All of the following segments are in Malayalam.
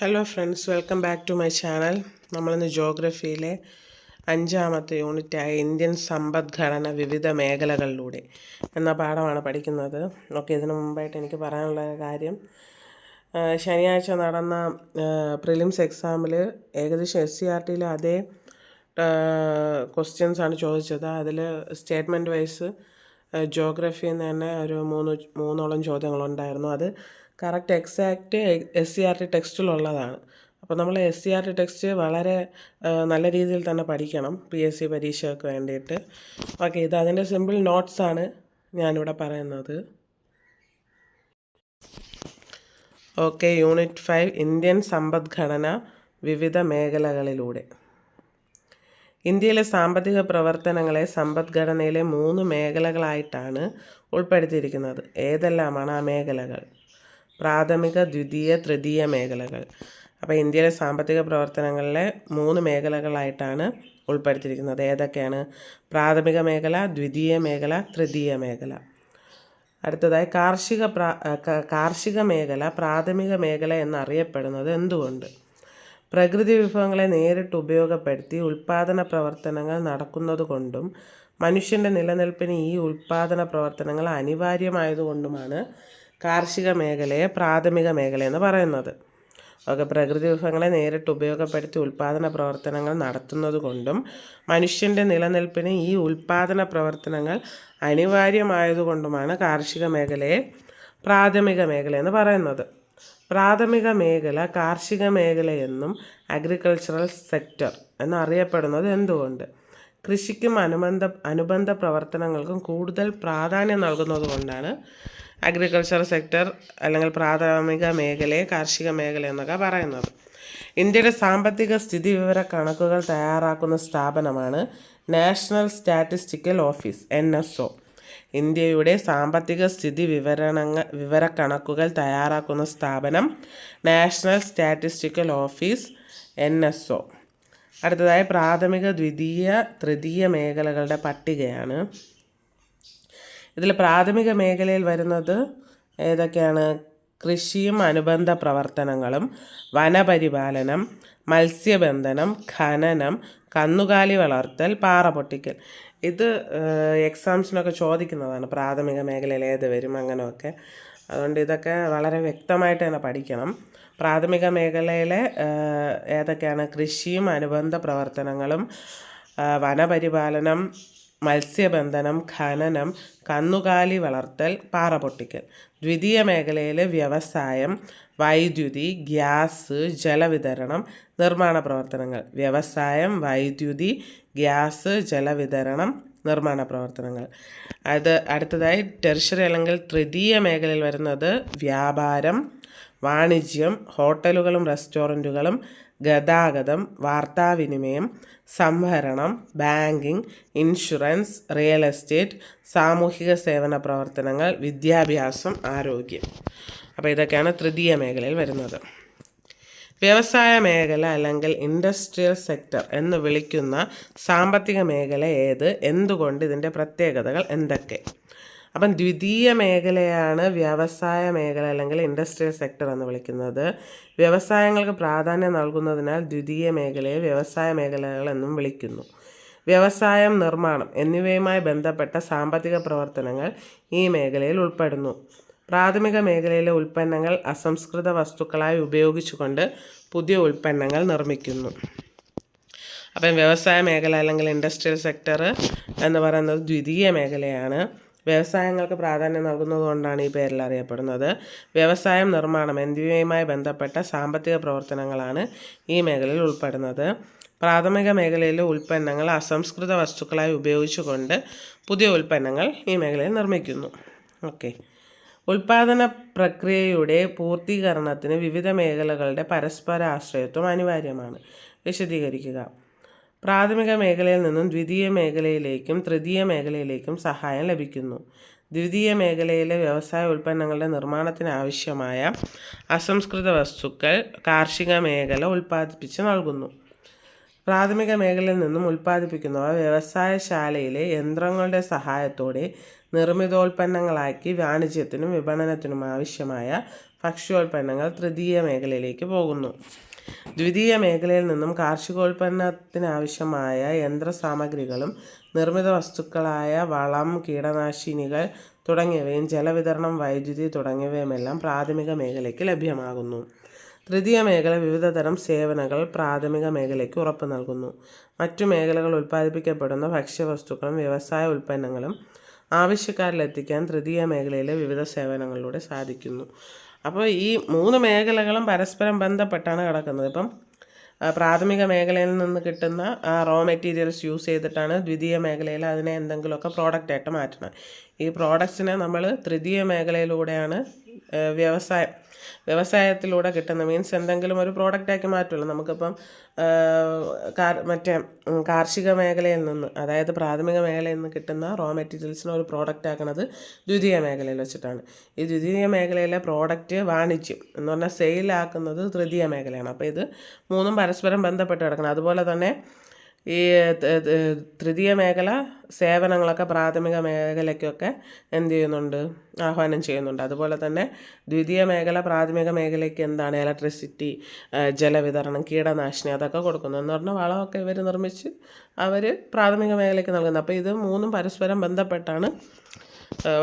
Hello friends, welcome back to my channel. നമ്മളിന്ന് ജോഗ്രഫിയിലെ 5ാമത്തെ യൂണിറ്റായ ഇന്ത്യൻ സമ്പദ്ഘടന വിവിധ മേഖലകളിലൂടെ എന്ന പാഠമാണ് പഠിക്കുന്നത്. ഇതിനു മുമ്പായിട്ട് എനിക്ക് പറയാനുള്ള കാര്യം, ശനിയാഴ്ച നടന്ന പ്രിലിംസ് എക്സാമിൽ ഏകദേശം SCERTയിലെ അതേ ക്വസ്റ്റ്യൻസാണ് ചോദിച്ചത്. അതിൽ സ്റ്റേറ്റ്മെൻറ്റ് വൈസ് ജോഗ്രഫിയിൽ നിന്ന് തന്നെ ഒരു മൂന്നോളം ചോദ്യങ്ങളുണ്ടായിരുന്നു. അത് കറക്റ്റ് എക്സാക്റ്റ് SCERT ടെക്സ്റ്റിലുള്ളതാണ്. അപ്പോൾ നമ്മൾ SCERT ടെക്സ്റ്റ് വളരെ നല്ല രീതിയിൽ തന്നെ പഠിക്കണം PSC പരീക്ഷയ്ക്ക് വേണ്ടിയിട്ട്. ഇത് അതിൻ്റെ സിമ്പിൾ നോട്ട്സാണ് ഞാനിവിടെ പറയുന്നത്. യൂണിറ്റ് 5 ഇന്ത്യൻ സമ്പദ്ഘടന വിവിധ മേഖലകളിലൂടെ. ഇന്ത്യയിലെ സാമ്പത്തിക പ്രവർത്തനങ്ങളെ സമ്പദ്ഘടനയിലെ 3 മേഖലകളായിട്ടാണ് ഉൾപ്പെടുത്തിയിരിക്കുന്നത്. ഏതെല്ലാമാണ് ആ മേഖലകൾ? പ്രാഥമിക, ദ്വിതീയ, തൃതീയ മേഖലകൾ. അപ്പോൾ ഇന്ത്യയിലെ സാമ്പത്തിക പ്രവർത്തനങ്ങളിലെ 3 മേഖലകളായിട്ടാണ് ഉൾപ്പെടുത്തിയിരിക്കുന്നത്. ഏതൊക്കെയാണ്? പ്രാഥമിക മേഖല, ദ്വിതീയ മേഖല, തൃതീയ മേഖല. അടുത്തതായി കാർഷിക മേഖല പ്രാഥമിക മേഖല എന്നറിയപ്പെടുന്നത് എന്തുകൊണ്ട്? പ്രകൃതി വിഭവങ്ങളെ നേരിട്ട് ഉപയോഗപ്പെടുത്തി ഉൽപ്പാദന പ്രവർത്തനങ്ങൾ നടക്കുന്നതുകൊണ്ടും മനുഷ്യൻ്റെ നിലനിൽപ്പിന് ഈ ഉൽപ്പാദന പ്രവർത്തനങ്ങൾ അനിവാര്യമായതുകൊണ്ടുമാണ് കാർഷിക മേഖലയെ പ്രാഥമിക മേഖല എന്ന് പറയുന്നത്. പ്രകൃതി വിഭവങ്ങളെ നേരിട്ട് ഉപയോഗപ്പെടുത്തി ഉൽപ്പാദന പ്രവർത്തനങ്ങൾ നടത്തുന്നതുകൊണ്ടും മനുഷ്യൻ്റെ നിലനിൽപ്പിന് ഈ ഉൽപ്പാദന പ്രവർത്തനങ്ങൾ അനിവാര്യമായതുകൊണ്ടുമാണ് കാർഷിക മേഖലയെ പ്രാഥമിക മേഖല എന്ന് പറയുന്നത്. പ്രാഥമിക മേഖല കാർഷിക മേഖലയെന്നും അഗ്രികൾച്ചറൽ സെക്ടർ എന്നറിയപ്പെടുന്നത് എന്തുകൊണ്ട്? കൃഷിക്കും അനുബന്ധ പ്രവർത്തനങ്ങൾക്കും കൂടുതൽ പ്രാധാന്യം നൽകുന്നത് കൊണ്ടാണ് അഗ്രികൾച്ചർ സെക്ടർ അല്ലെങ്കിൽ പ്രാഥമിക മേഖലയെ കാർഷിക മേഖല എന്നൊക്കെ പറയുന്നത്. ഇന്ത്യയുടെ സാമ്പത്തിക സ്ഥിതി വിവര കണക്കുകൾ തയ്യാറാക്കുന്ന സ്ഥാപനമാണ് നാഷണൽ സ്റ്റാറ്റിസ്റ്റിക്കൽ ഓഫീസ് NSO. ഇന്ത്യയുടെ സാമ്പത്തിക സ്ഥിതി വിവര കണക്കുകൾ തയ്യാറാക്കുന്ന സ്ഥാപനം നാഷണൽ സ്റ്റാറ്റിസ്റ്റിക്കൽ ഓഫീസ് NSO. അടുത്തതായി പ്രാഥമിക, ദ്വിതീയ, തൃതീയ മേഖലകളുടെ പട്ടികയാണ്. ഇതിൽ പ്രാഥമിക മേഖലയിൽ വരുന്നത് ഏതൊക്കെയാണ്? കൃഷിയും അനുബന്ധ പ്രവർത്തനങ്ങളും, വനപരിപാലനം, മത്സ്യബന്ധനം, ഖനനം, കന്നുകാലി വളർത്തൽ, പാറ പൊട്ടിക്കൽ. ഇത് എക്സാംസിനൊക്കെ ചോദിക്കുന്നതാണ്. പ്രാഥമിക മേഖലയിൽ ഏത് വരും അങ്ങനെയൊക്കെ. അതുകൊണ്ട് ഇതൊക്കെ വളരെ വ്യക്തമായിട്ട് തന്നെ പഠിക്കണം. പ്രാഥമിക മേഖലയിലെ ഏതൊക്കെയാണ്? കൃഷിയും അനുബന്ധ പ്രവർത്തനങ്ങളും, വനപരിപാലനം, മത്സ്യബന്ധനം, ഖനനം, കന്നുകാലി വളർത്തൽ, പാറ പൊട്ടിക്കൽ. ദ്വിതീയ മേഖലയിൽ വ്യവസായം, വൈദ്യുതി, ഗ്യാസ്, ജലവിതരണം, നിർമ്മാണ പ്രവർത്തനങ്ങൾ. വ്യവസായം, വൈദ്യുതി, ഗ്യാസ്, ജലവിതരണം, നിർമ്മാണ പ്രവർത്തനങ്ങൾ. അടുത്തതായി ടെറിഷറി അല്ലെങ്കിൽ തൃതീയ മേഖലയിൽ വരുന്നത് വ്യാപാരം, വാണിജ്യം, ഹോട്ടലുകളും റെസ്റ്റോറൻറ്റുകളും, ഗതാഗതം, വാർത്താവിനിമയം, സംഭരണം, ബാങ്കിങ്, ഇൻഷുറൻസ്, റിയൽ എസ്റ്റേറ്റ്, സാമൂഹിക സേവന പ്രവർത്തനങ്ങൾ, വിദ്യാഭ്യാസം, ആരോഗ്യം. ഇതൊക്കെയാണ് തൃതീയ മേഖലയിൽ വരുന്നത്. വ്യവസായ മേഖല അല്ലെങ്കിൽ ഇൻഡസ്ട്രിയൽ സെക്ടർ എന്ന് വിളിക്കുന്ന സാമ്പത്തിക മേഖല ഏത്? എന്തുകൊണ്ട്? ഇതിൻ്റെ പ്രത്യേകതകൾ എന്തൊക്കെ? ദ്വിതീയ മേഖലയാണ് വ്യവസായ മേഖല അല്ലെങ്കിൽ ഇൻഡസ്ട്രിയൽ സെക്ടർ എന്ന് വിളിക്കുന്നത്. വ്യവസായങ്ങൾക്ക് പ്രാധാന്യം നൽകുന്നതിനാൽ ദ്വിതീയ മേഖലയെ വ്യവസായ മേഖലകൾ എന്നും വിളിക്കുന്നു. വ്യവസായം, നിർമ്മാണം എന്നിവയുമായി ബന്ധപ്പെട്ട സാമ്പത്തിക പ്രവർത്തനങ്ങൾ ഈ മേഖലയിൽ ഉൾപ്പെടുന്നു. പ്രാഥമിക മേഖലയിലെ ഉൽപ്പന്നങ്ങൾ അസംസ്കൃത വസ്തുക്കളായി ഉപയോഗിച്ചുകൊണ്ട് പുതിയ ഉൽപ്പന്നങ്ങൾ നിർമ്മിക്കുന്നു. വ്യവസായ മേഖല അല്ലെങ്കിൽ ഇൻഡസ്ട്രിയൽ സെക്ടർ എന്ന് പറയുന്നത് ദ്വിതീയ മേഖലയാണ്. വ്യവസായങ്ങൾക്ക് പ്രാധാന്യം നൽകുന്നതുകൊണ്ടാണ് ഈ പേരിൽ അറിയപ്പെടുന്നത്. വ്യവസായം, നിർമ്മാണം എന്നിവയുമായി ബന്ധപ്പെട്ട സാമ്പത്തിക പ്രവർത്തനങ്ങളാണ് ഈ മേഖലയിൽ ഉൾപ്പെടുന്നത്. പ്രാഥമിക മേഖലയിലെ ഉൽപ്പന്നങ്ങൾ അസംസ്കൃത വസ്തുക്കളായി ഉപയോഗിച്ചുകൊണ്ട് പുതിയ ഉൽപ്പന്നങ്ങൾ ഈ മേഖലയിൽ നിർമ്മിക്കുന്നു. ഉൽപാദന പ്രക്രിയയുടെ പൂർത്തീകരണത്തിന് വിവിധ മേഖലകളുടെ പരസ്പര ആശ്രയത്വം അനിവാര്യമാണ്. വിശദീകരിക്കുക. പ്രാഥമിക മേഖലയിൽ നിന്നും ദ്വിതീയ മേഖലയിലേക്കും തൃതീയ മേഖലയിലേക്കും സഹായം ലഭിക്കുന്നു. ദ്വിതീയ മേഖലയിലെ വ്യവസായ ഉൽപ്പന്നങ്ങളുടെ നിർമ്മാണത്തിന് ആവശ്യമായ അസംസ്കൃത വസ്തുക്കൾ കാർഷിക മേഖല ഉൽപ്പാദിപ്പിച്ച് നൽകുന്നു. പ്രാഥമിക മേഖലയിൽ നിന്നും ഉൽപ്പാദിപ്പിക്കുന്നവ വ്യവസായശാലയിലെ യന്ത്രങ്ങളുടെ സഹായത്തോടെ നിർമ്മിതോൽപ്പന്നങ്ങളാക്കി വാണിജ്യത്തിനും വിപണനത്തിനും ആവശ്യമായ ഭക്ഷ്യോൽപ്പന്നങ്ങൾ തൃതീയ മേഖലയിലേക്ക് പോകുന്നു. ദ്വിതീയ മേഖലയിൽ നിന്നും കാർഷികോൽപ്പന്നത്തിനാവശ്യമായ യന്ത്രസാമഗ്രികളും നിർമ്മിത വസ്തുക്കളായ വളം, കീടനാശിനികൾ തുടങ്ങിയവയും ജലവിതരണം, വൈദ്യുതി തുടങ്ങിയവയുമെല്ലാം പ്രാഥമിക മേഖലയ്ക്ക് ലഭ്യമാകുന്നു. തൃതീയ മേഖല വിവിധ തരം സേവനങ്ങൾ പ്രാഥമിക മേഖലയ്ക്ക് ഉറപ്പു നൽകുന്നു. മറ്റു മേഖലകൾ ഉൽപ്പാദിപ്പിക്കപ്പെടുന്ന ഭക്ഷ്യവസ്തുക്കളും വ്യവസായ ഉൽപ്പന്നങ്ങളും ആവശ്യക്കാരിലെത്തിക്കാൻ തൃതീയ മേഖലയിലെ വിവിധ സേവനങ്ങളിലൂടെ സാധിക്കുന്നു. അപ്പോൾ ഈ 3 മേഖലകളും പരസ്പരം ബന്ധപ്പെട്ടാണ് കിടക്കുന്നത്. ഇപ്പം പ്രാഥമിക മേഖലയിൽ നിന്ന് കിട്ടുന്ന റോ മെറ്റീരിയൽസ് യൂസ് ചെയ്തിട്ടാണ് ദ്വിതീയ മേഖലയിൽ അതിനെ എന്തെങ്കിലുമൊക്കെ പ്രോഡക്റ്റായിട്ട് മാറ്റുന്നത്. ഈ പ്രോഡക്ട്സിനെ നമ്മൾ തൃതീയ മേഖലയിലൂടെയാണ് വ്യവസായത്തിലൂടെ കിട്ടുന്ന മീൻസ് എന്തെങ്കിലും ഒരു പ്രോഡക്റ്റാക്കി മാറ്റുമല്ലോ. നമുക്കിപ്പം കാർഷിക മേഖലയിൽ നിന്ന്, അതായത് പ്രാഥമിക മേഖലയിൽ നിന്ന് കിട്ടുന്ന റോ മെറ്റീരിയൽസിനെ ഒരു പ്രോഡക്റ്റ് ആക്കുന്നത് ദ്വിതീയ മേഖലയിൽ വെച്ചിട്ടാണ്. ഈ ദ്വിതീയ മേഖലയിലെ പ്രോഡക്റ്റ് വാണിജ്യം എന്ന് പറഞ്ഞാൽ സെയിലാക്കുന്നത് തൃതീയ മേഖലയാണ്. അപ്പോൾ ഇത് 3 പരസ്പരം ബന്ധപ്പെട്ട് കിടക്കണം. അതുപോലെ തന്നെ ഈ തൃതീയ മേഖല സേവനങ്ങളൊക്കെ പ്രാഥമിക മേഖലയ്ക്കൊക്കെ എന്ത് ചെയ്യുന്നുണ്ട്, ആഹ്വാനം ചെയ്യുന്നുണ്ട്. അതുപോലെ തന്നെ ദ്വിതീയ മേഖല പ്രാഥമിക മേഖലയ്ക്ക് എന്താണ്, ഇലക്ട്രിസിറ്റി, ജലവിതരണം, കീടനാശിനി അതൊക്കെ കൊടുക്കുന്നു. എന്ന് പറഞ്ഞാൽ വളമൊക്കെ ഇവർ നിർമ്മിച്ച് അവർ പ്രാഥമിക മേഖലയ്ക്ക് നൽകുന്നത്. അപ്പോൾ ഇത് 3 പരസ്പരം ബന്ധപ്പെട്ടാണ്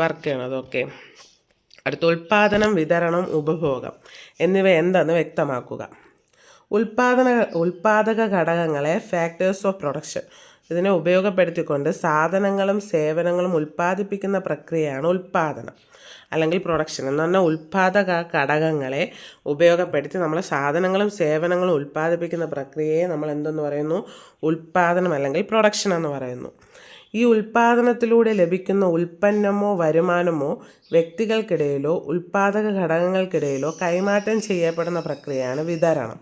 വർക്ക് ചെയ്യണത്. ഓക്കെ, അടുത്ത ഉൽപ്പാദനം, വിതരണം, ഉപഭോഗം എന്നിവ എന്തെന്ന് വ്യക്തമാക്കുക. ഉൽപ്പാദക ഘടകങ്ങളെ ഫാക്ടേഴ്സ് ഓഫ് പ്രൊഡക്ഷൻ ഇതിനെ ഉപയോഗപ്പെടുത്തിക്കൊണ്ട് സാധനങ്ങളും സേവനങ്ങളും ഉൽപ്പാദിപ്പിക്കുന്ന പ്രക്രിയയാണ് ഉൽപ്പാദനം അല്ലെങ്കിൽ പ്രൊഡക്ഷൻ. എന്ന് പറഞ്ഞാൽ ഉൽപ്പാദക ഘടകങ്ങളെ ഉപയോഗപ്പെടുത്തി നമ്മൾ സാധനങ്ങളും സേവനങ്ങളും ഉൽപ്പാദിപ്പിക്കുന്ന പ്രക്രിയയെ നമ്മൾ എന്തെന്ന് പറയുന്നു, ഉൽപ്പാദനം അല്ലെങ്കിൽ പ്രൊഡക്ഷൻ എന്ന് പറയുന്നു. ഈ ഉൽപ്പാദനത്തിലൂടെ ലഭിക്കുന്ന ഉൽപ്പന്നമോ വരുമാനമോ വ്യക്തികൾക്കിടയിലോ ഉൽപ്പാദക ഘടകങ്ങൾക്കിടയിലോ കൈമാറ്റം ചെയ്യപ്പെടുന്ന പ്രക്രിയയാണ് വിതരണം.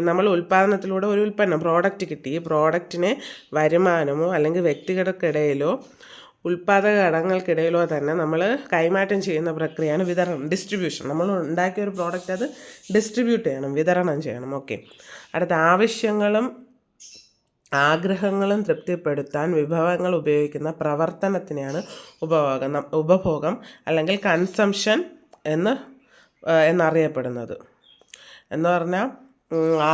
നമ്മൾ ഉൽപ്പാദനത്തിലൂടെ ഒരു ഉൽപ്പന്നം പ്രോഡക്റ്റ് കിട്ടി, ഈ പ്രോഡക്റ്റിനെ വരുമാനമോ അല്ലെങ്കിൽ വ്യക്തികൾക്കിടയിലോ ഉൽപ്പാദക ഘടകങ്ങൾക്കിടയിലോ തന്നെ നമ്മൾ കൈമാറ്റം ചെയ്യുന്ന പ്രക്രിയയാണ് വിതരണം, ഡിസ്ട്രിബ്യൂഷൻ. നമ്മൾ ഉണ്ടാക്കിയ ഒരു പ്രോഡക്റ്റ് അത് ഡിസ്ട്രിബ്യൂട്ട് ചെയ്യണം, വിതരണം ചെയ്യണം. ഓക്കെ, അടുത്ത ആവശ്യങ്ങളും ആഗ്രഹങ്ങളും തൃപ്തിപ്പെടുത്താൻ വിഭവങ്ങൾ ഉപയോഗിക്കുന്ന പ്രവർത്തനത്തിനെയാണ് ഉപഭോഗം അല്ലെങ്കിൽ കൺസംഷൻ എന്നറിയപ്പെടുന്നത്. എന്ന് പറഞ്ഞാൽ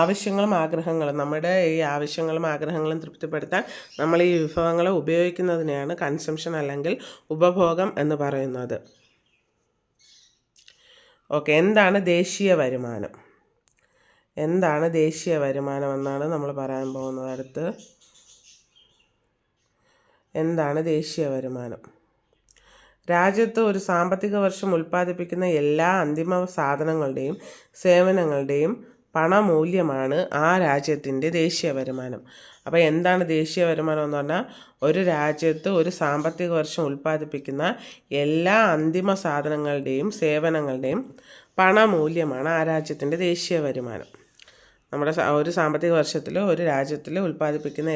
ആവശ്യങ്ങളും ആഗ്രഹങ്ങളും, നമ്മുടെ ഈ ആവശ്യങ്ങളും ആഗ്രഹങ്ങളും തൃപ്തിപ്പെടുത്താൻ നമ്മൾ ഈ വിഭവങ്ങളെ ഉപയോഗിക്കുന്നതിനെയാണ് കൺസംഷൻ അല്ലെങ്കിൽ ഉപഭോഗം എന്ന് പറയുന്നത്. ഓക്കെ, എന്താണ് ദേശീയ വരുമാനം? എന്താണ് ദേശീയ വരുമാനം എന്നാണ് നമ്മൾ പറയാൻ പോകുന്നത്. അടുത്ത് എന്താണ് ദേശീയ വരുമാനം? രാജ്യത്ത് ഒരു സാമ്പത്തിക വർഷം ഉൽപ്പാദിപ്പിക്കുന്ന എല്ലാ അന്തിമ സാധനങ്ങളുടെയും സേവനങ്ങളുടെയും പണമൂല്യമാണ് ആ രാജ്യത്തിൻ്റെ ദേശീയ വരുമാനം. അപ്പോൾ എന്താണ് ദേശീയ വരുമാനം എന്ന് പറഞ്ഞാൽ, ഒരു രാജ്യത്ത് ഒരു സാമ്പത്തിക വർഷം ഉൽപ്പാദിപ്പിക്കുന്ന എല്ലാ അന്തിമ സാധനങ്ങളുടെയും സേവനങ്ങളുടെയും പണമൂല്യമാണ് ആ രാജ്യത്തിൻ്റെ ദേശീയ വരുമാനം. നമ്മുടെ ഒരു സാമ്പത്തിക വർഷത്തിൽ ഒരു രാജ്യത്തിൽ ഉൽപ്പാദിപ്പിക്കുന്ന